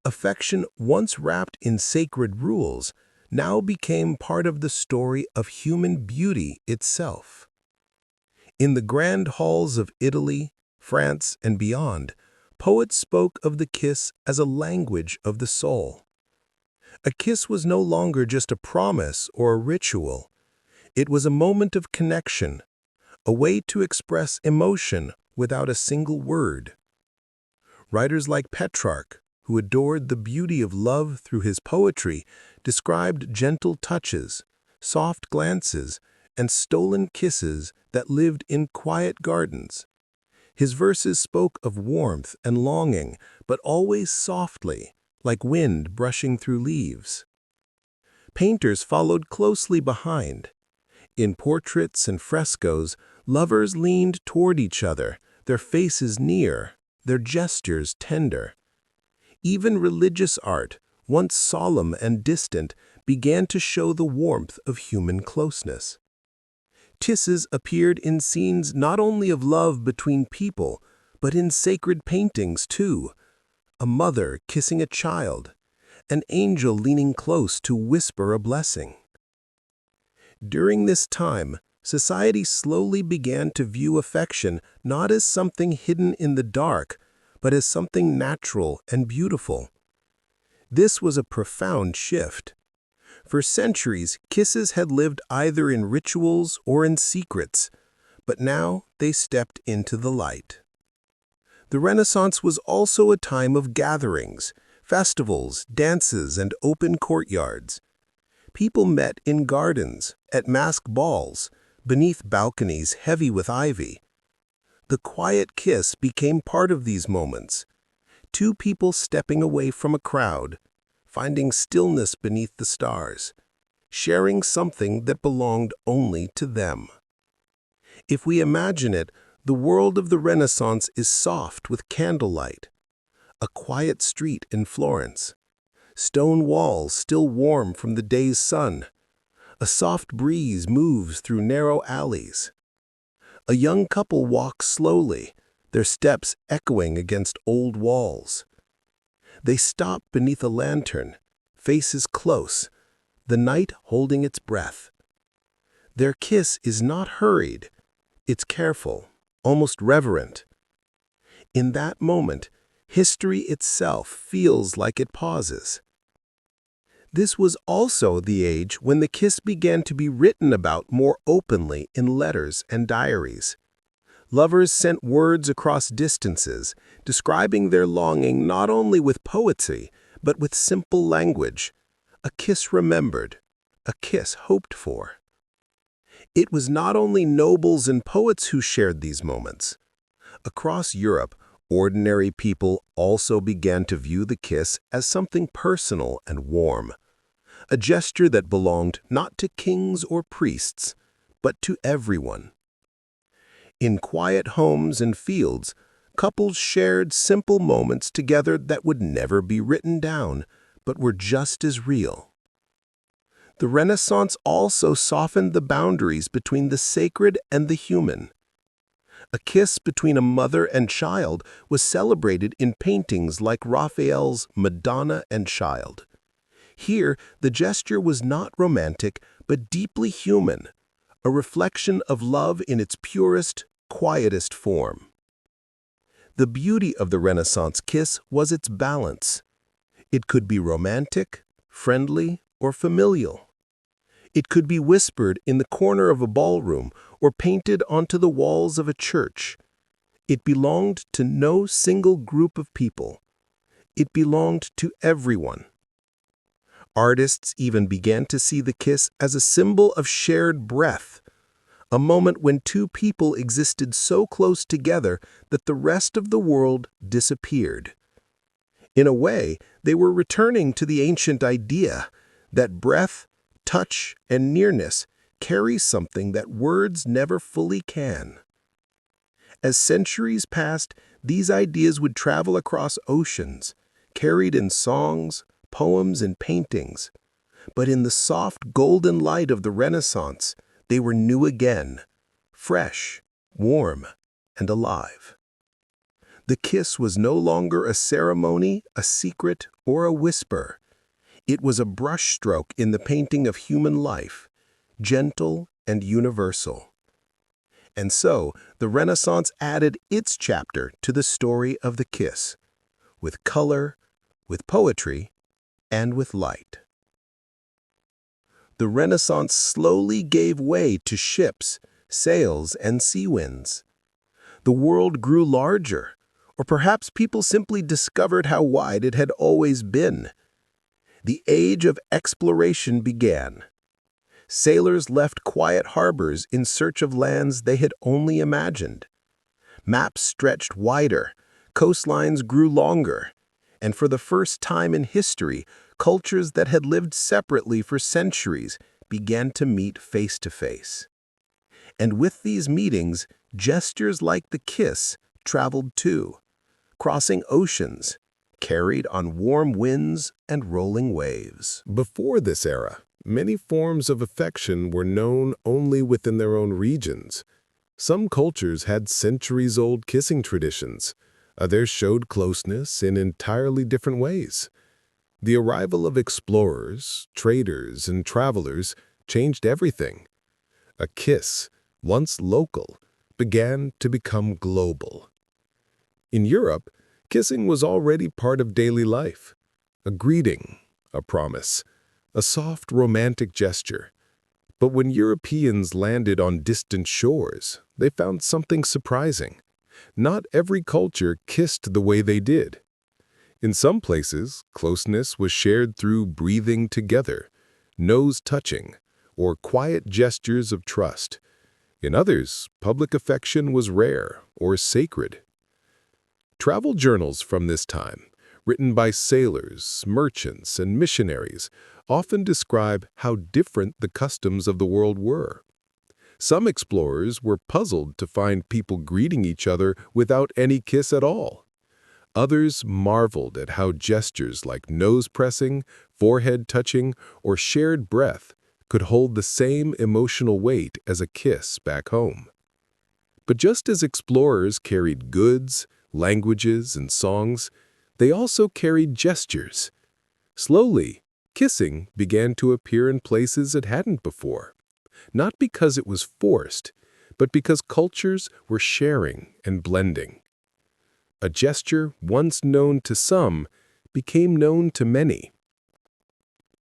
A: Affection, once wrapped in sacred rules, now became part of the story of human beauty itself. In the grand halls of Italy, France, and beyond, poets spoke of the kiss as a language of the soul. A kiss was no longer just a promise or a ritual. It was a moment of connection, a way to express emotion without a single word. Writers like Petrarch, who adored the beauty of love through his poetry, described gentle touches, soft glances, and stolen kisses that lived in quiet gardens. His verses spoke of warmth and longing, but always softly, like wind brushing through leaves. Painters followed closely behind. In portraits and frescoes, lovers leaned toward each other, their faces near, their gestures tender. Even religious art, once solemn and distant, began to show the warmth of human closeness. Kisses appeared in scenes not only of love between people, but in sacred paintings too. A mother kissing a child, an angel leaning close to whisper a blessing. During this time, society slowly began to view affection not as something hidden in the dark, but as something natural and beautiful. This was a profound shift. For centuries, kisses had lived either in rituals or in secrets, but now they stepped into the light. The Renaissance was also a time of gatherings, festivals, dances, and open courtyards. People met in gardens, at masked balls, beneath balconies heavy with ivy. The quiet kiss became part of these moments. Two people stepping away from a crowd, finding stillness beneath the stars, sharing something that belonged only to them. If we imagine it, the world of the Renaissance is soft with candlelight. A quiet street in Florence. Stone walls still warm from the day's sun. A soft breeze moves through narrow alleys. A young couple walks slowly, their steps echoing against old walls. They stop beneath a lantern, faces close, the night holding its breath. Their kiss is not hurried, it's careful, almost reverent. In that moment, history itself feels like it pauses. This was also the age when the kiss began to be written about more openly in letters and diaries. Lovers sent words across distances, describing their longing not only with poetry, but with simple language. A kiss remembered, a kiss hoped for. It was not only nobles and poets who shared these moments. Across Europe, ordinary people also began to view the kiss as something personal and warm. A gesture that belonged not to kings or priests, but to everyone. In quiet homes and fields, couples shared simple moments together that would never be written down, but were just as real. The Renaissance also softened the boundaries between the sacred and the human. A kiss between a mother and child was celebrated in paintings like Raphael's Madonna and Child. Here, the gesture was not romantic, but deeply human, a reflection of love in its purest, quietest form. The beauty of the Renaissance kiss was its balance. It could be romantic, friendly, or familial. It could be whispered in the corner of a ballroom or painted onto the walls of a church. It belonged to no single group of people. It belonged to everyone. Artists even began to see the kiss as a symbol of shared breath, a moment when two people existed so close together that the rest of the world disappeared. In a way, they were returning to the ancient idea that breath, touch, and nearness carry something that words never fully can. As centuries passed, these ideas would travel across oceans, carried in songs, poems, and paintings. But in the soft golden light of the Renaissance, they were new again, fresh, warm, and alive. The kiss was no longer a ceremony, a secret, or a whisper. It was a brushstroke in the painting of human life, gentle and universal. And so, the Renaissance added its chapter to the story of the kiss, with color, with poetry, and with light. The Renaissance slowly gave way to ships, sails, and sea winds. The world grew larger, or perhaps people simply discovered how wide it had always been. The age of exploration began. Sailors left quiet harbors in search of lands they had only imagined. Maps stretched wider, coastlines grew longer, and for the first time in history, cultures that had lived separately for centuries began to meet face to face. And with these meetings, gestures like the kiss traveled too, crossing oceans, carried on warm winds and rolling waves.
B: Before this era, many forms of affection were known only within their own regions. Some cultures had centuries-old kissing traditions. Others showed closeness in entirely different ways. The arrival of explorers, traders, and travelers changed everything. A kiss, once local, began to become global. In Europe, kissing was already part of daily life. A greeting, a promise, a soft romantic gesture. But when Europeans landed on distant shores, they found something surprising. Not every culture kissed the way they did. In some places, closeness was shared through breathing together,
A: nose touching, or quiet gestures of trust. In others, public affection was rare or sacred. Travel journals from this time, written by sailors, merchants, and missionaries, often describe how different the customs of the world were. Some explorers were puzzled to find people greeting each other without any kiss at all. Others marveled at how gestures like nose pressing, forehead touching, or shared breath could hold the same emotional weight as a kiss back home. But just as explorers carried goods, languages, and songs, they also carried gestures. Slowly, kissing began to appear in places it hadn't before, not because it was forced, but because cultures were sharing and blending. A gesture once known to some became known to many.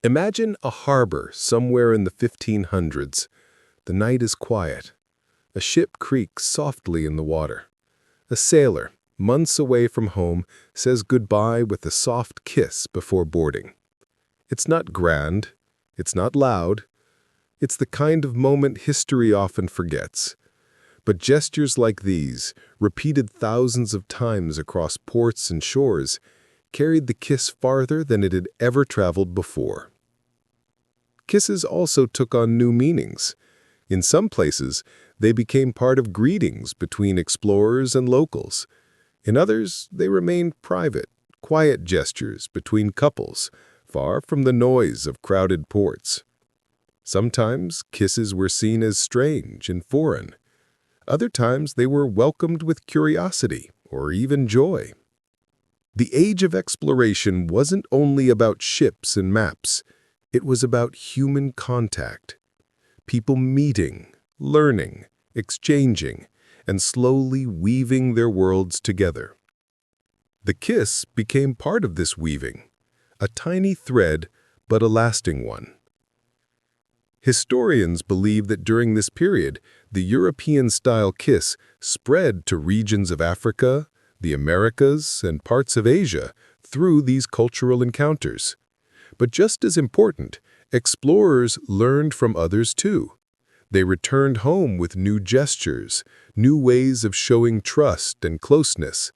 A: Imagine a harbor somewhere in the 1500s. The night is quiet. A ship creaks softly in the water. A sailor, months away from home, says goodbye with a soft kiss before boarding. It's not grand. It's not loud. It's the kind of moment history often forgets. But gestures like these, repeated thousands of times across ports and shores, carried the kiss farther than it had ever traveled before. Kisses also took on new meanings. In some places, they became part of greetings between explorers and locals. In others, they remained private, quiet gestures between couples, far from the noise of crowded ports. Sometimes kisses were seen as strange and foreign. Other times they were welcomed with curiosity or even joy. The age of exploration wasn't only about ships and maps. It was about human contact. People meeting, learning, exchanging, and slowly weaving their worlds together. The kiss became part of this weaving, a tiny thread, but a lasting one. Historians believe that during this period, the European-style kiss spread to regions of Africa, the Americas, and parts of Asia through these cultural encounters. But just as important, explorers learned from others too. They returned home with new gestures, new ways of showing trust and closeness.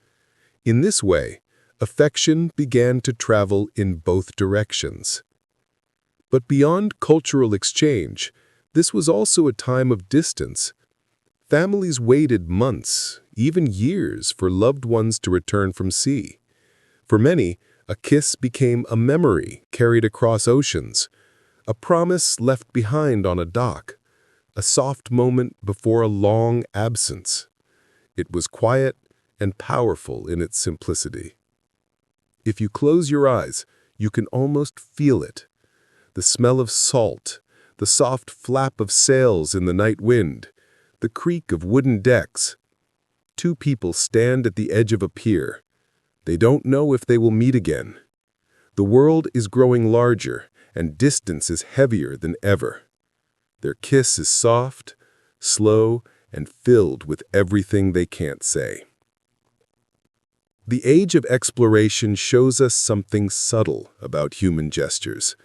A: In this way, affection began to travel in both directions. But beyond cultural exchange, this was also a time of distance. Families waited months, even years, for loved ones to return from sea. For many, a kiss became a memory carried across oceans, a promise left behind on a dock, a soft moment before a long absence. It was quiet and powerful in its simplicity. If you close your eyes, you can almost feel it. The smell of salt, the soft flap of sails in the night wind, the creak of wooden decks. Two people stand at the edge of a pier. They don't know if they will meet again. The world is growing larger, and distance is heavier than ever. Their kiss is soft, slow, and filled with everything they can't say. The age of exploration shows us something subtle about human gestures.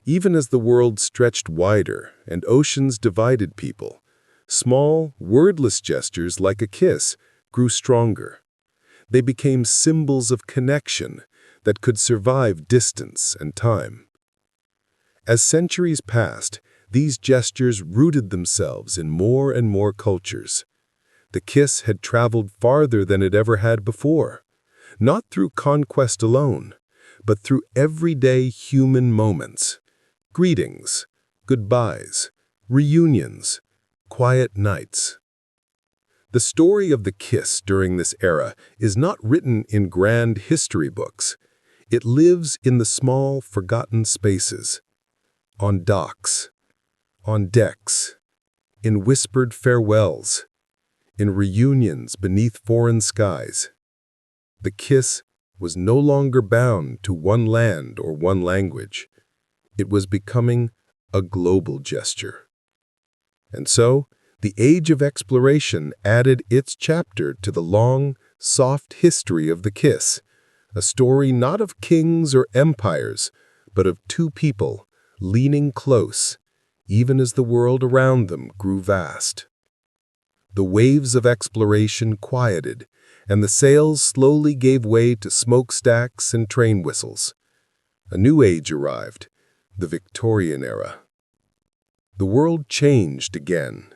A: Even as the world stretched wider and oceans divided people, small, wordless gestures like a kiss grew stronger. They became symbols of connection that could survive distance and time. As centuries passed, these gestures rooted themselves in more and more cultures. The kiss had traveled farther than it ever had before, not through conquest alone, but through everyday human moments. Greetings, goodbyes, reunions, quiet nights. The story of the kiss during this era is not written in grand history books. It lives in the small, forgotten spaces. On docks, on decks, in whispered farewells, in reunions beneath foreign skies. The kiss was no longer bound to one land or one language. It was becoming a global gesture. And so, the age of exploration added its chapter to the long, soft history of the kiss, a story not of kings or empires, but of two people leaning close, even as the world around them grew vast. The waves of exploration quieted, and the sails slowly gave way to smokestacks and train whistles. A new age arrived, the Victorian era. The world changed again.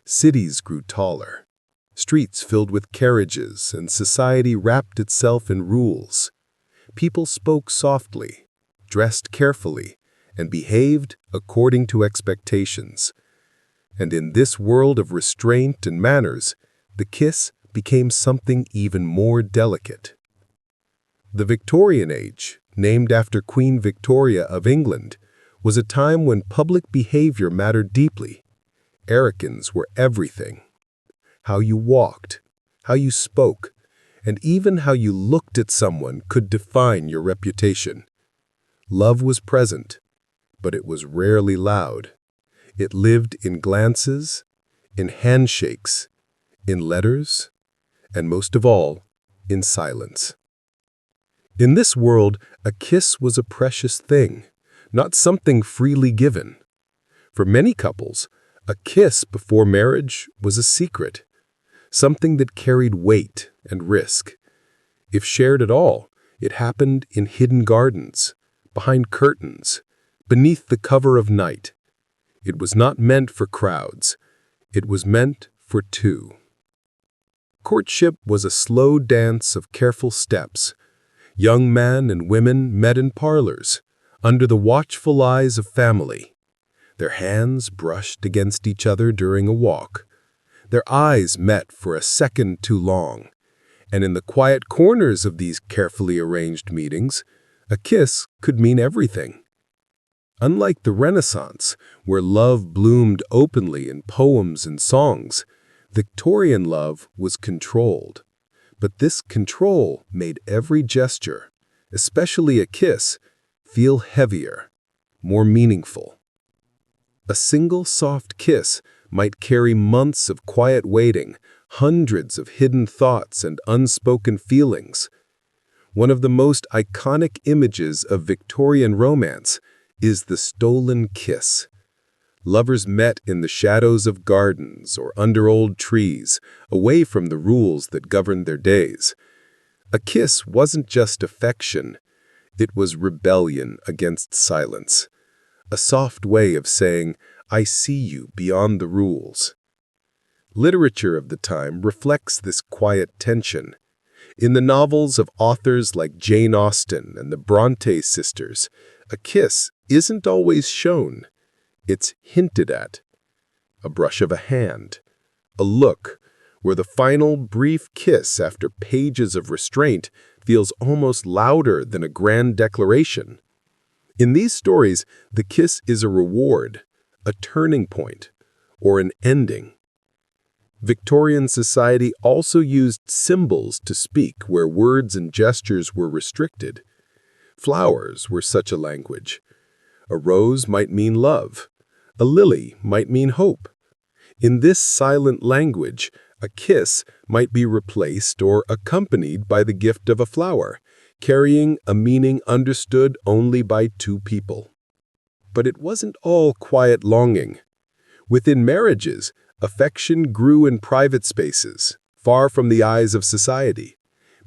A: Cities grew taller, streets filled with carriages, and society wrapped itself in rules. People spoke softly, dressed carefully, and behaved according to expectations. And in this world of restraint and manners, the kiss became something even more delicate. The Victorian Age, named after Queen Victoria of England, was a time when public behavior mattered deeply. Etiquettes were everything. How you walked, how you spoke, and even how you looked at someone could define your reputation. Love was present, but it was rarely loud. It lived in glances, in handshakes, in letters, and most of all, in silence. In this world, a kiss was a precious thing, not something freely given. For many couples, a kiss before marriage was a secret, something that carried weight and risk. If shared at all, it happened in hidden gardens, behind curtains, beneath the cover of night. It was not meant for crowds. It was meant for two. Courtship was a slow dance of careful steps. Young men and women met in parlors, under the watchful eyes of family. Their hands brushed against each other during a walk. Their eyes met for a second too long. And in the quiet corners of these carefully arranged meetings, a kiss could mean everything. Unlike the Renaissance, where love bloomed openly in poems and songs, Victorian love was controlled. But this control made every gesture, especially a kiss, feel heavier, more meaningful. A single soft kiss might carry months of quiet waiting, hundreds of hidden thoughts and unspoken feelings. One of the most iconic images of Victorian romance is the stolen kiss. Lovers met in the shadows of gardens or under old trees, away from the rules that governed their days. A kiss wasn't just affection, it was rebellion against silence. A soft way of saying, "I see you beyond the rules." Literature of the time reflects this quiet tension. In the novels of authors like Jane Austen and the Bronte sisters, a kiss isn't always shown. It's hinted at. A brush of a hand, a look, where the final brief kiss after pages of restraint feels almost louder than a grand declaration. In these stories, the kiss is a reward, a turning point, or an ending. Victorian society also used symbols to speak where words and gestures were restricted. Flowers were such a language. A rose might mean love. A lily might mean hope. In this silent language, a kiss might be replaced or accompanied by the gift of a flower, carrying a meaning understood only by two people. But it wasn't all quiet longing. Within marriages, affection grew in private spaces, far from the eyes of society.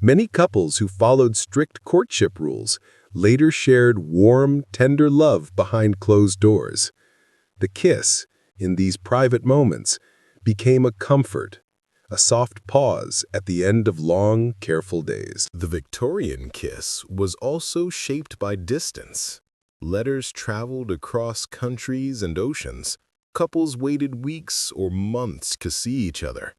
A: Many couples who followed strict courtship rules later shared warm, tender love behind closed doors. The kiss, in these private moments, became a comfort, a soft pause at the end of long, careful days.
B: The Victorian kiss was also shaped by distance. Letters traveled across countries and oceans. Couples waited weeks or months to see each other.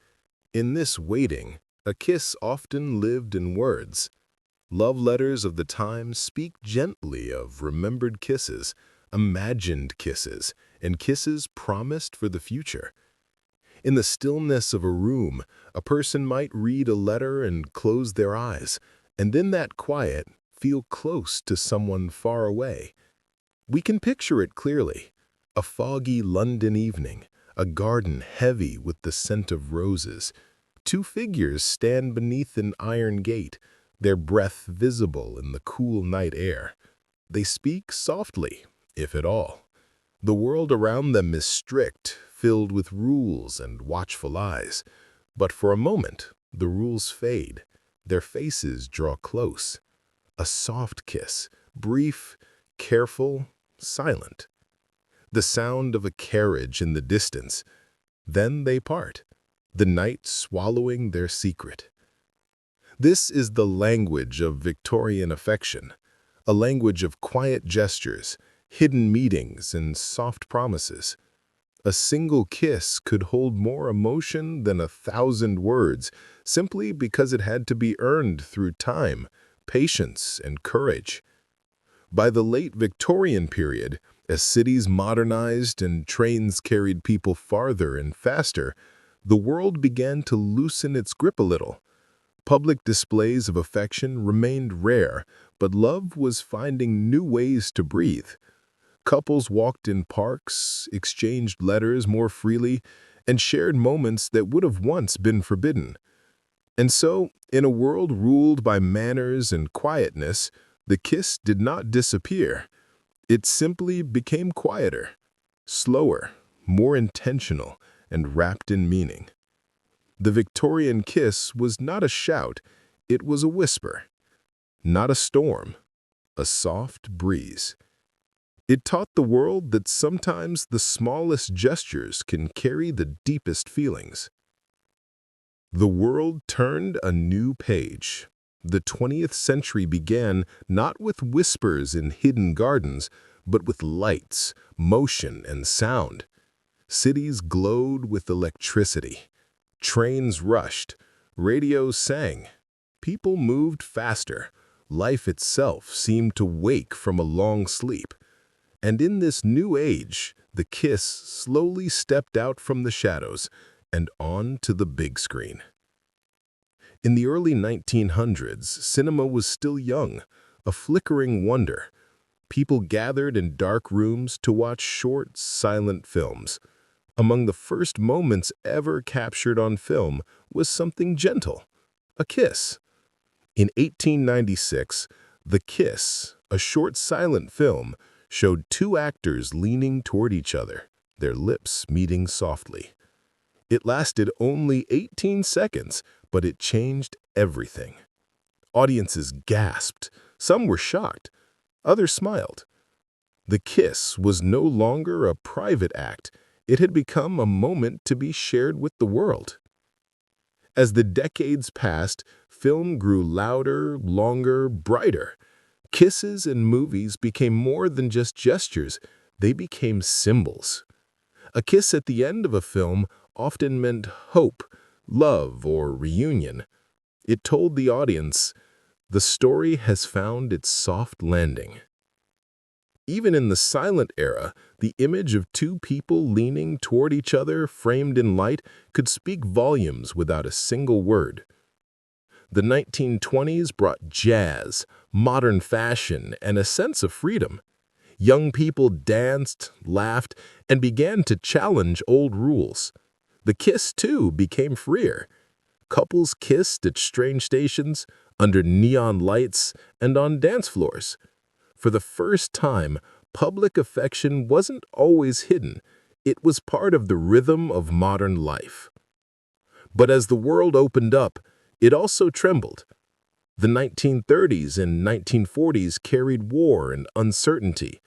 B: In this waiting, a kiss often lived in words. Love letters of the time speak gently of remembered kisses, imagined kisses, and kisses promised for the future. In the stillness of a room, a person might read a letter and close their eyes, and in that quiet, feel close to someone far away. We can picture it clearly. A foggy London evening, a garden heavy with the scent of roses. Two figures stand beneath an iron gate, their breath visible in the cool night air. They speak softly,
A: if at all. The world around them is strict, filled with rules and watchful eyes. But for a moment, the rules fade. Their faces draw close. A soft kiss, brief, careful, silent. The sound of a carriage in the distance. Then they part, the night swallowing their secret. This is the language of Victorian affection, a language of quiet gestures, hidden meetings, and soft promises. A single kiss could hold more emotion than 1,000 words, simply because it had to be earned through time, patience, and courage. By the late Victorian period, as cities modernized and trains carried people farther and faster, the world began to loosen its grip a little. Public displays of affection remained rare, but love was finding new ways to breathe. Couples walked in parks, exchanged letters more freely, and shared moments that would have once been forbidden. And so, in a world ruled by manners and quietness, the kiss did not disappear. It simply became quieter, slower, more intentional, and wrapped in meaning. The Victorian kiss was not a shout, it was a whisper. Not a storm, a soft breeze. It taught the world that sometimes the smallest gestures can carry the deepest feelings. The world turned a new page. The 20th century began not with whispers in hidden gardens, but with lights, motion, and sound. Cities glowed with electricity. Trains rushed. Radios sang. People moved faster. Life itself seemed to wake from a long sleep. And in this new age, the kiss slowly stepped out from the shadows and on to the big screen. In the early 1900s, cinema was still young, a flickering wonder. People gathered in dark rooms to watch short, silent films. Among the first moments ever captured on film was something gentle, a kiss. In 1896, The Kiss, a short silent film, showed two actors leaning toward each other, their lips meeting softly. It lasted only 18 seconds, but it changed everything. Audiences gasped. Some were shocked. Others smiled. The kiss was no longer a private act. It had become a moment to be shared with the world. As the decades passed, film grew louder, longer, brighter. Kisses in movies became more than just gestures. They became symbols. A kiss at the end of a film often meant hope, love, or reunion. It told the audience, the story has found its soft landing. Even in the silent era, the image of two people leaning toward each other, framed in light, could speak volumes without a single word. The 1920s brought jazz, modern fashion, and a sense of freedom. Young people danced, laughed, and began to challenge old rules. The kiss, too, became freer. Couples kissed at train stations, under neon lights, and on dance floors. For the first time, public affection wasn't always hidden. It was part of the rhythm of modern life. But as the world opened up, it also trembled. The 1930s and 1940s carried war and uncertainty.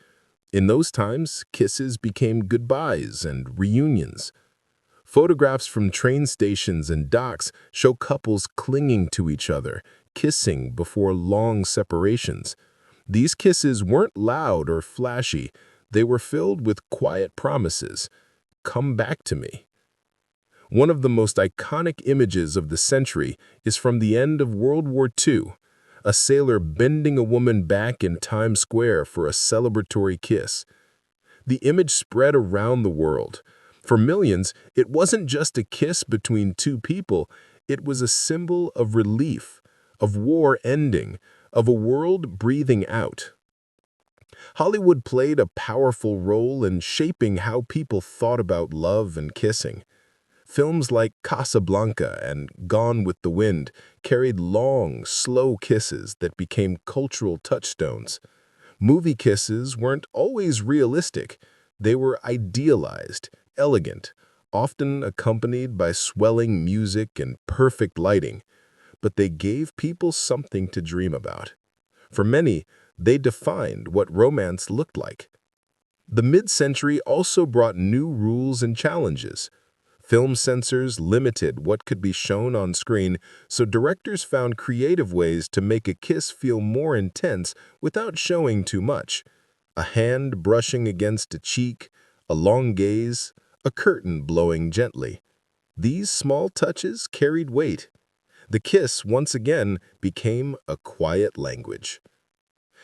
A: In those times, kisses became goodbyes and reunions. Photographs from train stations and docks show couples clinging to each other, kissing before long separations. These kisses weren't loud or flashy. They were filled with quiet promises. Come back to me. One of the most iconic images of the century is from the end of World War II, a sailor bending a woman back in Times Square for a celebratory kiss. The image spread around the world. For millions, it wasn't just a kiss between two people, it was a symbol of relief, of war ending, of a world breathing out. Hollywood played a powerful role in shaping how people thought about love and kissing. Films like Casablanca and Gone with the Wind carried long, slow kisses that became cultural touchstones. Movie kisses weren't always realistic. They were idealized, elegant, often accompanied by swelling music and perfect lighting, but they gave people something to dream about. For many, they defined what romance looked like. The mid-century also brought new rules and challenges. Film censors limited what could be shown on screen, so directors found creative ways to make a kiss feel more intense without showing too much. A hand brushing against a cheek, a long gaze, a curtain blowing gently. These small touches carried weight. The kiss, once again, became a quiet language.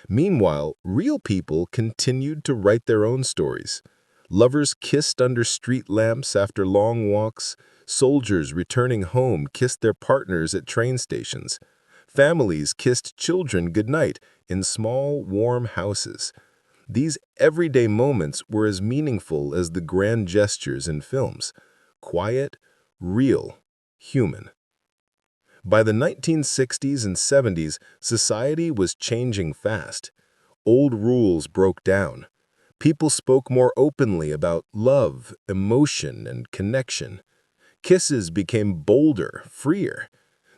A: Meanwhile, real people continued to write their own stories. Lovers kissed under street lamps after long walks. Soldiers returning home kissed their partners at train stations. Families kissed children goodnight in small, warm houses. These everyday moments were as meaningful as the grand gestures in films. Quiet, real, human. By the 1960s and 70s, society was changing fast. Old rules broke down. People spoke more openly about love, emotion, and connection. Kisses became bolder, freer.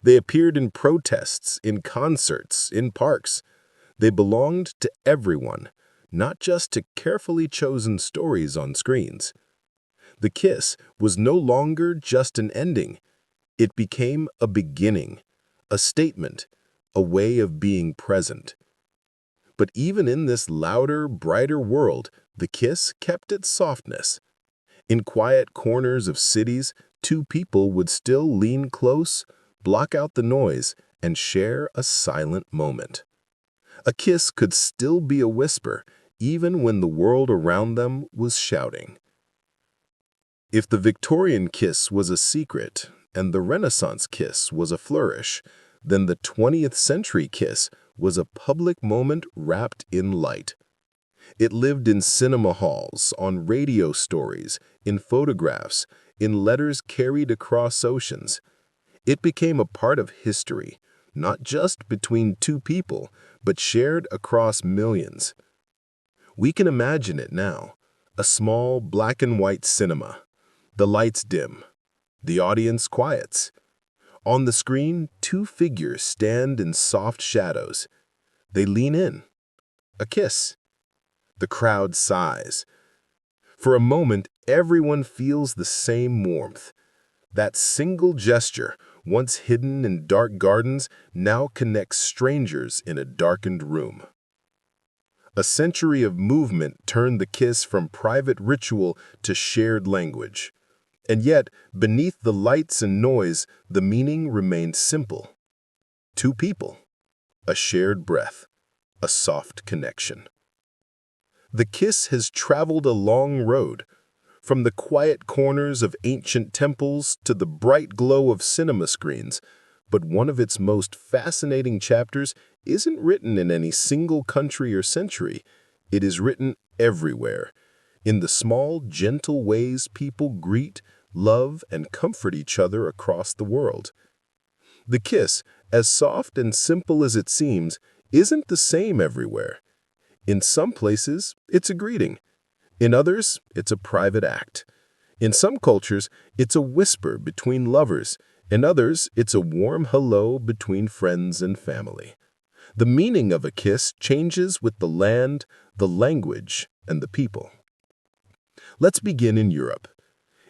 A: They appeared in protests, in concerts, in parks. They belonged to everyone, not just to carefully chosen stories on screens. The kiss was no longer just an ending. It became a beginning, a statement, a way of being present. But even in this louder, brighter world, the kiss kept its softness. In quiet corners of cities, two people would still lean close, block out the noise, and share a silent moment. A kiss could still be a whisper, even when the world around them was shouting. If the Victorian kiss was a secret, and the Renaissance kiss was a flourish, then the 20th century kiss was a public moment wrapped in light. It lived in cinema halls, on radio stories, in photographs, in letters carried across oceans. It became a part of history, not just between two people, but shared across millions. We can imagine it now, a small black-and-white cinema. The lights dim. The audience quiets. On the screen, two figures stand in soft shadows. They lean in. A kiss. The crowd sighs. For a moment, everyone feels the same warmth. That single gesture, once hidden in dark gardens, now connects strangers in a darkened room. A century of movement turned the kiss from private ritual to shared language. And yet, beneath the lights and noise, the meaning remained simple. Two people, a shared breath, a soft connection. The kiss has traveled a long road, from the quiet corners of ancient temples to the bright glow of cinema screens, but one of its most fascinating chapters isn't written in any single country or century. It is written everywhere, in the small, gentle ways people greet, love, and comfort each other across the world. The kiss, as soft and simple as it seems, isn't the same everywhere. In some places, it's a greeting. In others, it's a private act. In some cultures, it's a whisper between lovers. In others, it's a warm hello between friends and family. The meaning of a kiss changes with the land, the language, and the people. Let's begin in Europe.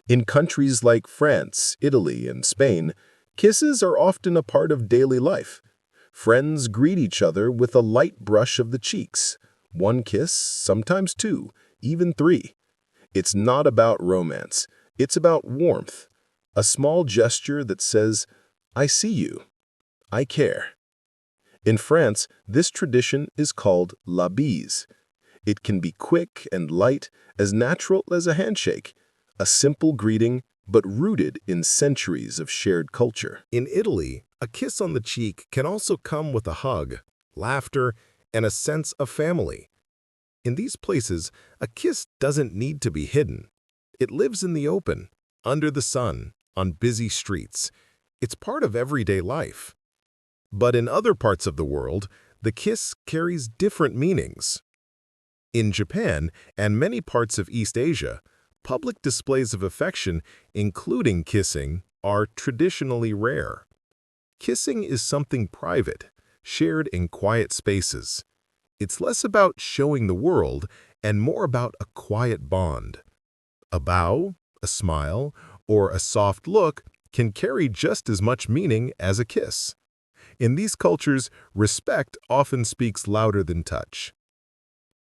A: In countries like France, Italy, and Spain, kisses are often a part of daily life. Friends greet each other with a light brush of the cheeks. One kiss, sometimes two, even three. It's not about romance. It's about warmth. A small gesture that says, "I see you. I care." In France, this tradition is called la bise. It can be quick and light, as natural as a handshake. A simple greeting, but rooted in centuries of shared culture. In Italy, a kiss on the cheek can also come with a hug, laughter, and a sense of family. In these places, a kiss doesn't need to be hidden. It lives in the open, under the sun, on busy streets. It's part of everyday life. But in other parts of the world, the kiss carries different meanings. In Japan and many parts of East Asia, public displays of affection, including kissing, are traditionally rare. Kissing is something private, shared in quiet spaces. It's less about showing the world and more about a quiet bond. A bow, a smile, or a soft look can carry just as much meaning as a kiss. In these cultures, respect often speaks louder than touch.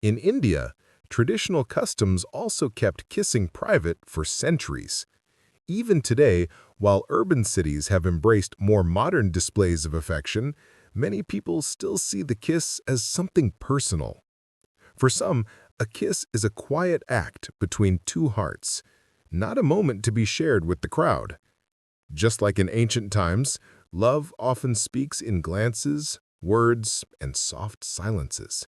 A: In India, traditional customs also kept kissing private for centuries. Even today, while urban cities have embraced more modern displays of affection, many people still see the kiss as something personal. For some, a kiss is a quiet act between two hearts, not a moment to be shared with the crowd. Just like in ancient times, love often speaks in glances, words, and soft silences.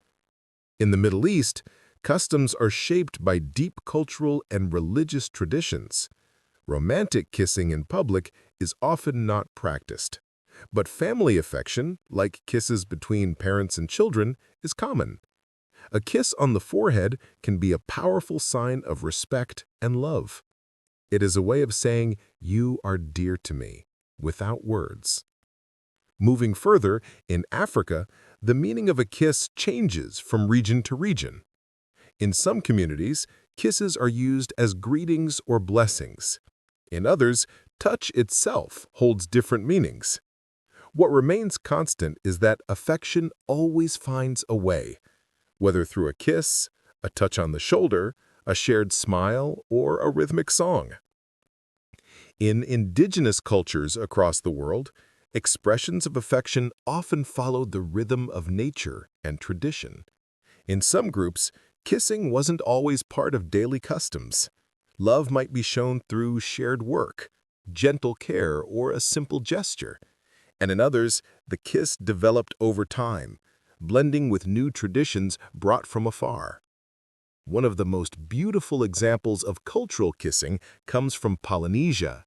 A: In the Middle East, customs are shaped by deep cultural and religious traditions. Romantic kissing in public is often not practiced, but family affection, like kisses between parents and children, is common. A kiss on the forehead can be a powerful sign of respect and love. It is a way of saying, "You are dear to me," without words. Moving further, in Africa, the meaning of a kiss changes from region to region. In some communities, kisses are used as greetings or blessings. In others, touch itself holds different meanings. What remains constant is that affection always finds a way, whether through a kiss, a touch on the shoulder, a shared smile, or a rhythmic song. In indigenous cultures across the world, expressions of affection often follow the rhythm of nature and tradition. In some groups, kissing wasn't always part of daily customs. Love might be shown through shared work, gentle care, or a simple gesture. And in others, the kiss developed over time, blending with new traditions brought from afar. One of the most beautiful examples of cultural kissing comes from Polynesia.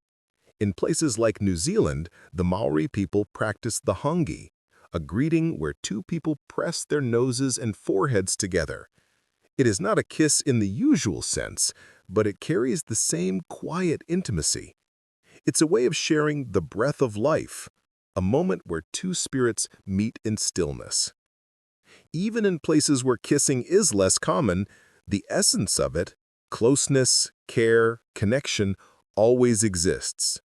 A: In places like New Zealand, the Maori people practice the hongi, a greeting where two people press their noses and foreheads together. It is not a kiss in the usual sense, but it carries the same quiet intimacy. It's a way of sharing the breath of life, a moment where two spirits meet in stillness. Even in places where kissing is less common, the essence of it, closeness, care, connection, always exists.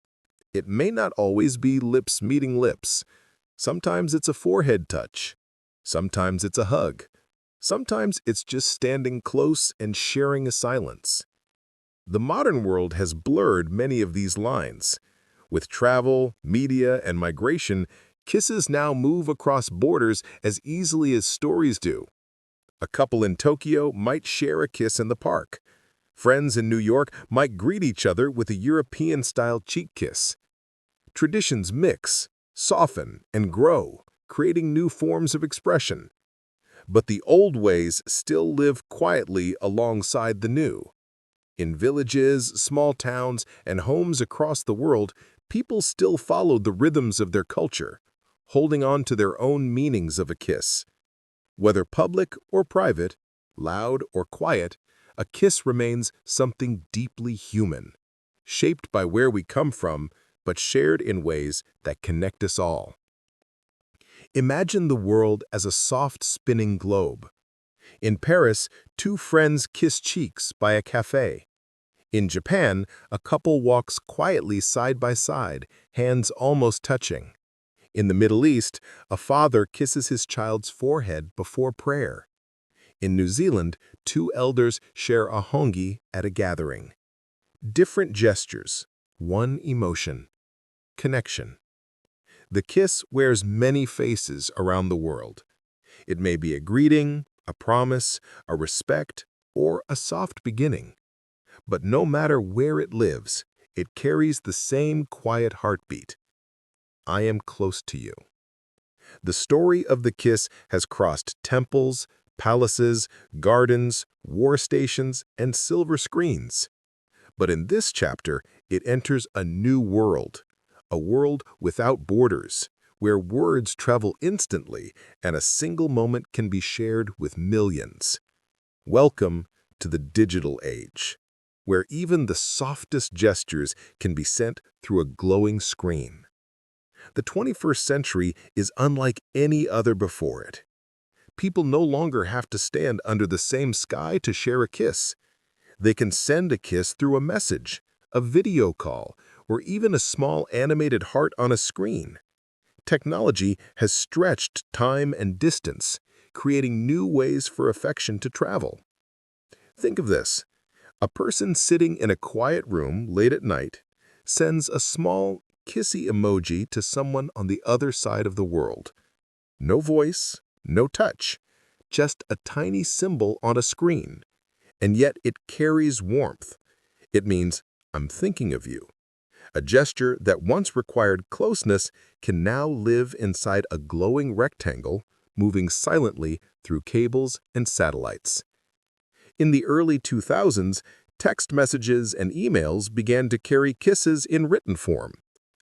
A: It may not always be lips meeting lips. Sometimes it's a forehead touch. Sometimes it's a hug. Sometimes it's just standing close and sharing a silence. The modern world has blurred many of these lines. With travel, media, and migration, kisses now move across borders as easily as stories do. A couple in Tokyo might share a kiss in the park. Friends in New York might greet each other with a European-style cheek kiss. Traditions mix, soften, and grow, creating new forms of expression. But the old ways still live quietly alongside the new. In villages, small towns, and homes across the world, people still follow the rhythms of their culture, holding on to their own meanings of a kiss. Whether public or private, loud or quiet, a kiss remains something deeply human, shaped by where we come from, but shared in ways that connect us all. Imagine the world as a soft spinning globe. In Paris, two friends kiss cheeks by a cafe. In Japan, a couple walks quietly side by side, hands almost touching. In the Middle East, a father kisses his child's forehead before prayer. In New Zealand, two elders share a hongi at a gathering. Different gestures, one emotion. Connection. The kiss wears many faces around the world. It may be a greeting, a promise, a respect, or a soft beginning. But no matter where it lives, it carries the same quiet heartbeat. I am close to you. The story of the kiss has crossed temples, palaces, gardens, war stations, and silver screens. But in this chapter, it enters a new world, a world without borders, where words travel instantly and a single moment can be shared with millions. Welcome to the digital age, where even the softest gestures can be sent through a glowing screen. The 21st century is unlike any other before it. People no longer have to stand under the same sky to share a kiss. They can send a kiss through a message, a video call, or even a small animated heart on a screen. Technology has stretched time and distance, creating new ways for affection to travel. Think of this. A person sitting in a quiet room late at night sends a small, kissy emoji to someone on the other side of the world. No voice, no touch, just a tiny symbol on a screen. And yet it carries warmth. It means, "I'm thinking of you." A gesture that once required closeness can now live inside a glowing rectangle, moving silently through cables and satellites. In the early 2000s, text messages and emails began to carry kisses in written form.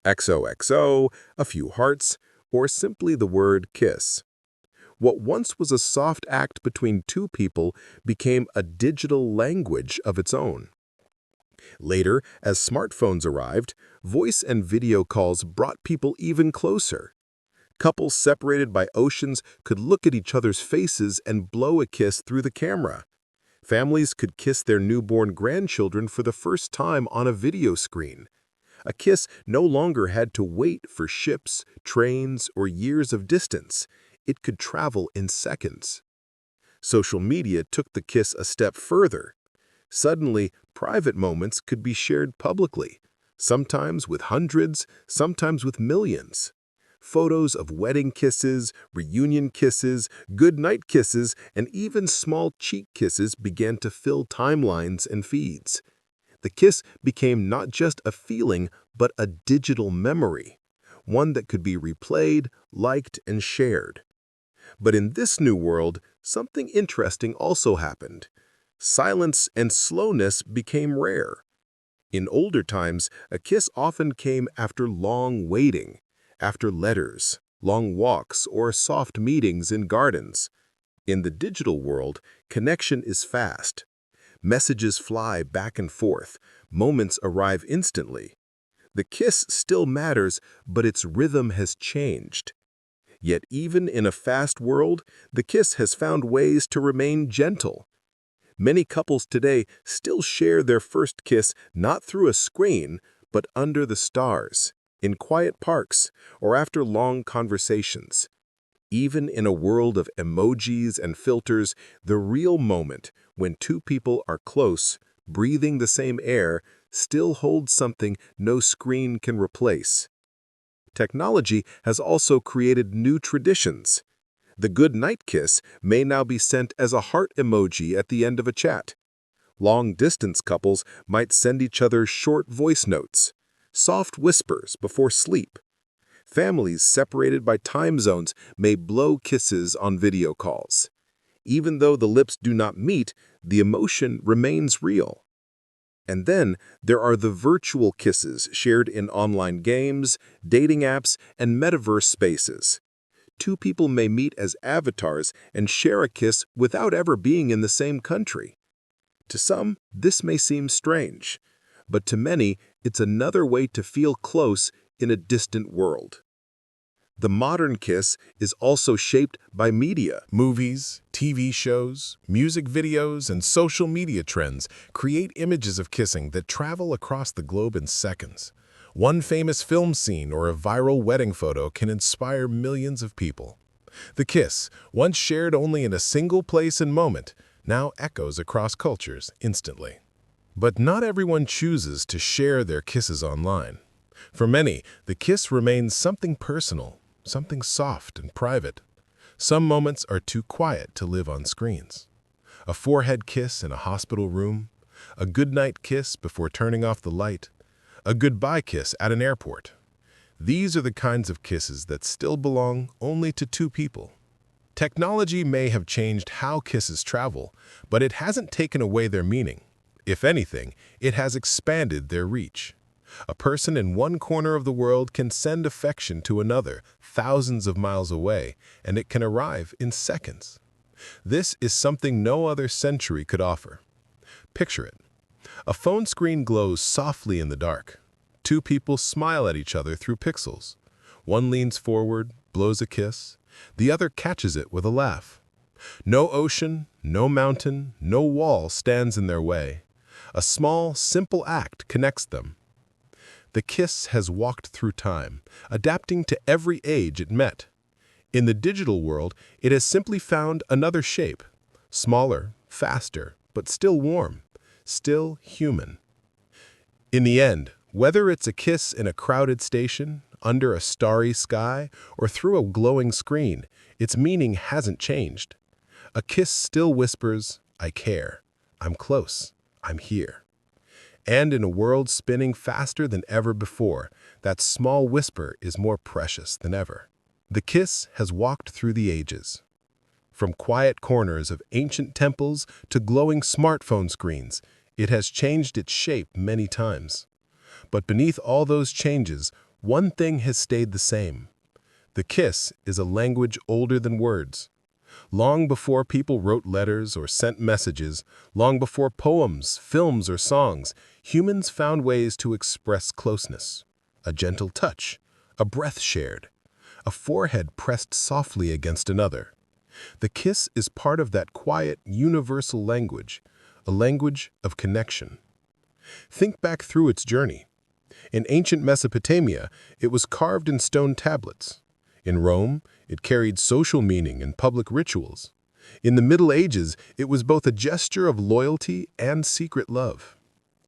A: XOXO, a few hearts, or simply the word kiss. What once was a soft act between two people became a digital language of its own. Later, as smartphones arrived, voice and video calls brought people even closer. Couples separated by oceans could look at each other's faces and blow a kiss through the camera. Families could kiss their newborn grandchildren for the first time on a video screen. A kiss no longer had to wait for ships, trains, or years of distance. It could travel in seconds. Social media took the kiss a step further. Suddenly, private moments could be shared publicly, sometimes with hundreds, sometimes with millions. Photos of wedding kisses, reunion kisses, goodnight kisses, and even small cheek kisses began to fill timelines and feeds. The kiss became not just a feeling, but a digital memory, one that could be replayed, liked, and shared. But in this new world, something interesting also happened. Silence and slowness became rare. In older times, a kiss often came after long waiting, after letters, long walks, or soft meetings in gardens. In the digital world, connection is fast. Messages fly back and forth, moments arrive instantly. The kiss still matters, but its rhythm has changed. Yet even in a fast world, the kiss has found ways to remain gentle. Many couples today still share their first kiss not through a screen, but under the stars, in quiet parks, or after long conversations. Even in a world of emojis and filters, the real moment, when two people are close, breathing the same air, still holds something no screen can replace. Technology has also created new traditions. The good night kiss may now be sent as a heart emoji at the end of a chat. Long-distance couples might send each other short voice notes, soft whispers before sleep. Families separated by time zones may blow kisses on video calls. Even though the lips do not meet, the emotion remains real. And then there are the virtual kisses shared in online games, dating apps, and metaverse spaces. Two people may meet as avatars and share a kiss without ever being in the same country. To some, this may seem strange, but to many, it's another way to feel close in a distant world. The modern kiss is also shaped by media. Movies, TV shows, music videos, and social media trends create images of kissing that travel across the globe in seconds. One famous film scene or a viral wedding photo can inspire millions of people. The kiss, once shared only in a single place and moment, now echoes across cultures instantly. But not everyone chooses to share their kisses online. For many, the kiss remains something personal, something soft and private. Some moments are too quiet to live on screens. A forehead kiss in a hospital room, a goodnight kiss before turning off the light, a goodbye kiss at an airport. These are the kinds of kisses that still belong only to two people. Technology may have changed how kisses travel, but it hasn't taken away their meaning. If anything, it has expanded their reach. A person in one corner of the world can send affection to another thousands of miles away, and it can arrive in seconds. This is something no other century could offer. Picture it. A phone screen glows softly in the dark. Two people smile at each other through pixels. One leans forward, blows a kiss. The other catches it with a laugh. No ocean, no mountain, no wall stands in their way. A small, simple act connects them. The kiss has walked through time, adapting to every age it met. In the digital world, it has simply found another shape. Smaller, faster, but still warm, still human. In the end, whether it's a kiss in a crowded station, under a starry sky, or through a glowing screen, its meaning hasn't changed. A kiss still whispers, "I care, I'm close, I'm here." And in a world spinning faster than ever before, that small whisper is more precious than ever. The kiss has walked through the ages. From quiet corners of ancient temples to glowing smartphone screens, it has changed its shape many times. But beneath all those changes, one thing has stayed the same. The kiss is a language older than words. Long before people wrote letters or sent messages, long before poems, films, or songs, humans found ways to express closeness. A gentle touch, a breath shared, a forehead pressed softly against another. The kiss is part of that quiet, universal language, a language of connection. Think back through its journey. In ancient Mesopotamia, it was carved in stone tablets. In Rome, it carried social meaning and public rituals. In the Middle Ages, it was both a gesture of loyalty and secret love.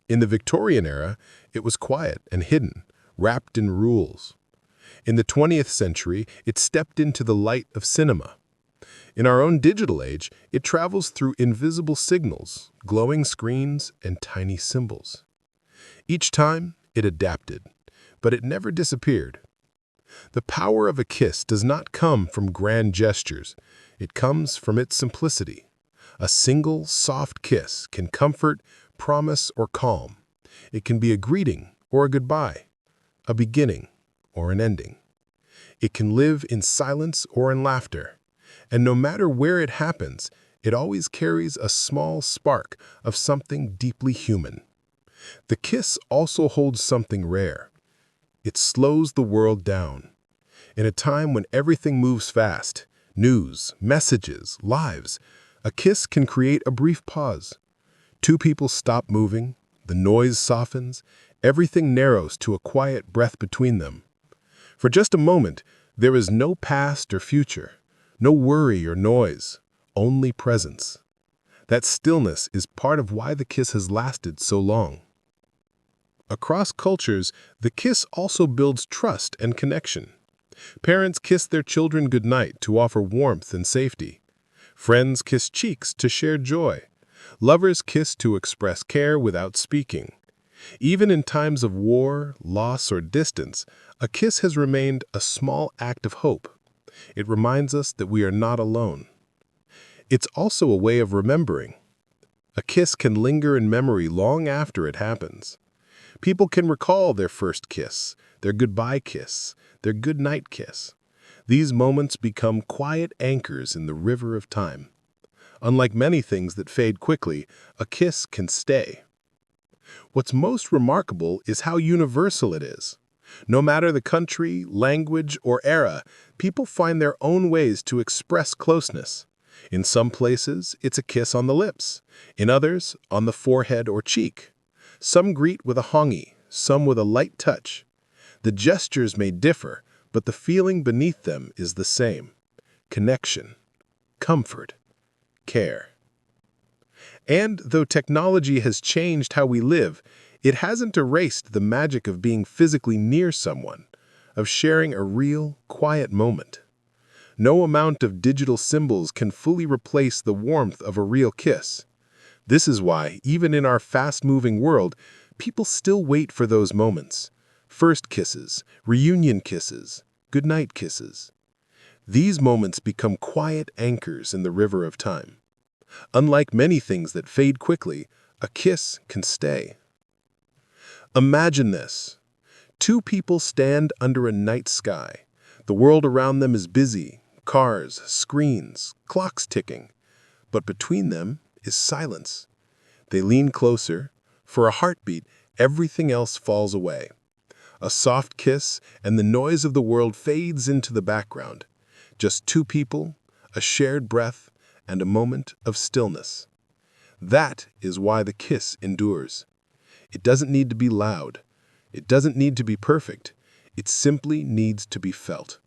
A: In the Victorian era, it was quiet and hidden, wrapped in rules. In the 20th century, it stepped into the light of cinema. In our own digital age, it travels through invisible signals, glowing screens, and tiny symbols. Each time, it adapted, but it never disappeared. The power of a kiss does not come from grand gestures. It comes from its simplicity. A single, soft kiss can comfort, promise, or calm. It can be a greeting or a goodbye, a beginning or an ending. It can live in silence or in laughter. And no matter where it happens, it always carries a small spark of something deeply human. The kiss also holds something rare. It slows the world down. In a time when everything moves fast, news, messages, lives, a kiss can create a brief pause. Two people stop moving, the noise softens, everything narrows to a quiet breath between them. For just a moment, there is no past or future, no worry or noise, only presence. That stillness is part of why the kiss has lasted so long. Across cultures, the kiss also builds trust and connection. Parents kiss their children goodnight to offer warmth and safety. Friends kiss cheeks to share joy. Lovers kiss to express care without speaking. Even in times of war, loss, or distance, a kiss has remained a small act of hope. It reminds us that we are not alone. It's also a way of remembering. A kiss can linger in memory long after it happens. People can recall their first kiss, their goodbye kiss, their goodnight kiss. These moments become quiet anchors in the river of time. Unlike many things that fade quickly, a kiss can stay. What's most remarkable is how universal it is. No matter the country, language, or era, people find their own ways to express closeness. In some places, it's a kiss on the lips. In others, on the forehead or cheek. Some greet with a hongi, some with a light touch. The gestures may differ, but the feeling beneath them is the same. Connection, comfort, care. And though technology has changed how we live, it hasn't erased the magic of being physically near someone, of sharing a real, quiet moment. No amount of digital symbols can fully replace the warmth of a real kiss. This is why, even in our fast-moving world, people still wait for those moments. First kisses, reunion kisses, goodnight kisses. These moments become quiet anchors in the river of time. Unlike many things that fade quickly, a kiss can stay. Imagine this. Two people stand under a night sky. The world around them is busy. Cars, screens, clocks ticking. But between them is silence. They lean closer. For a heartbeat, everything else falls away. A soft kiss, and the noise of the world fades into the background. Just two people, a shared breath, and a moment of stillness. That is why the kiss endures. It doesn't need to be loud. It doesn't need to be perfect. It simply needs to be felt.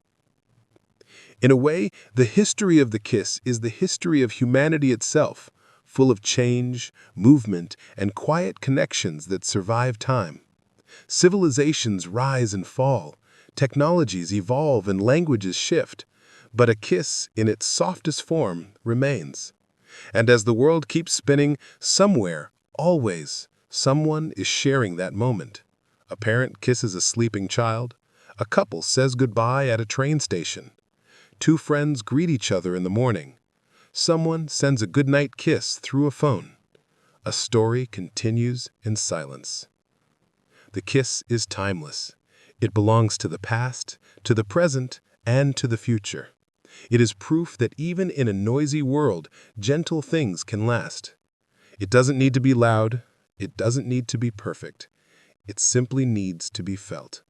A: In a way, the history of the kiss is the history of humanity itself, full of change, movement, and quiet connections that survive time. Civilizations rise and fall, technologies evolve and languages shift, but a kiss in its softest form remains. And as the world keeps spinning, somewhere, always, someone is sharing that moment. A parent kisses a sleeping child. A couple says goodbye at a train station. Two friends greet each other in the morning. Someone sends a goodnight kiss through a phone. A story continues in silence. The kiss is timeless. It belongs to the past, to the present, and to the future. It is proof that even in a noisy world, gentle things can last. It doesn't need to be loud. It doesn't need to be perfect. It simply needs to be felt.